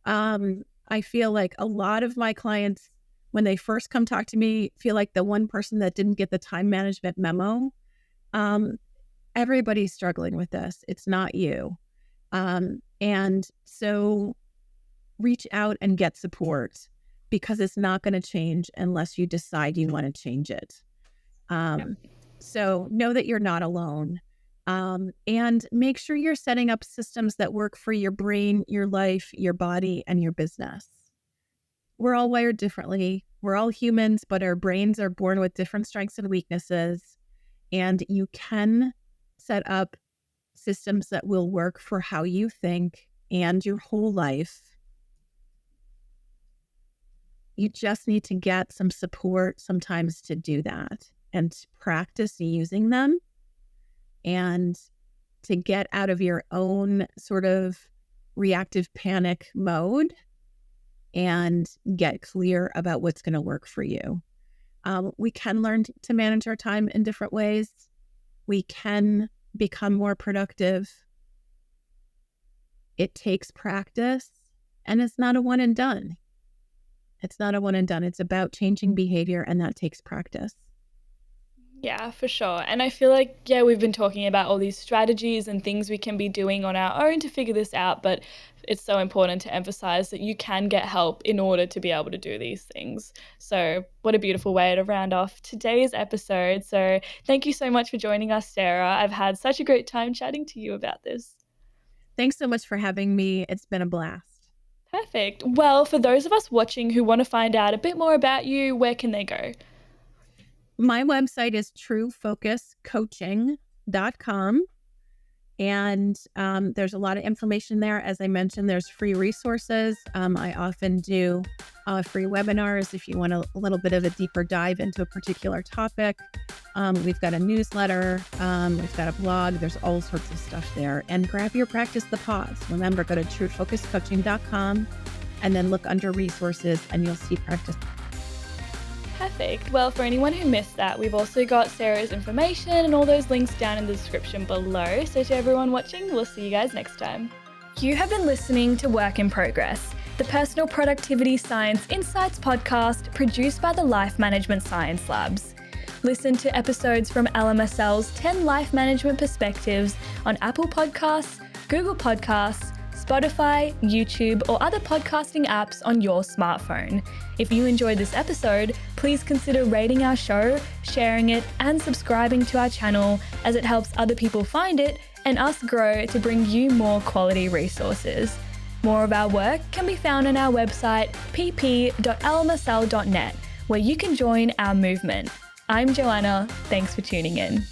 I feel like a lot of my clients, when they first come talk to me, feel like the one person that didn't get the time management memo. Everybody's struggling with this. It's not you. And so reach out and get support because it's not going to change unless you decide you want to change it. So know that you're not alone. And make sure you're setting up systems that work for your brain, your life, your body, and your business. We're all wired differently. We're all humans, but our brains are born with different strengths and weaknesses. And you can set up systems that will work for how you think and your whole life. You just need to get some support sometimes to do that and to practice using them and to get out of your own sort of reactive panic mode and get clear about what's going to work for you. We can learn to manage our time in different ways. We can become more productive. It takes practice, and it's not a one and done. It's not a one and done. It's about changing behavior, and that takes practice. Yeah, for sure. And I feel like, we've been talking about all these strategies and things we can be doing on our own to figure this out, but it's so important to emphasize that you can get help in order to be able to do these things. So what a beautiful way to round off today's episode. So thank you so much for joining us, Sarah. I've had such a great time chatting to you about this. Thanks so much for having me. It's been a blast. Perfect. Well, for those of us watching who want to find out a bit more about you, where can they go? My website is truefocuscoaching.com. And there's a lot of information there. As I mentioned, there's free resources. I often do free webinars if you want a little bit of a deeper dive into a particular topic. We've got a newsletter. We've got a blog. There's all sorts of stuff there. And grab your Practice the Pause. Remember, go to truefocuscoaching.com and then look under resources and you'll see Practice. Perfect. Well, for anyone who missed that, we've also got Sarah's information and all those links down in the description below. So to everyone watching, we'll see you guys next time. You have been listening to Work in Progress, the Personal Productivity Science Insights podcast produced by the Life Management Science Labs. Listen to episodes from LMSL's 10 Life Management Perspectives on Apple Podcasts, Google Podcasts, Spotify, YouTube, or other podcasting apps on your smartphone. If you enjoyed this episode, please consider rating our show, sharing it, and subscribing to our channel as it helps other people find it and us grow to bring you more quality resources. More of our work can be found on our website pp.lmsl.net, where you can join our movement. I'm Joanna. Thanks for tuning in.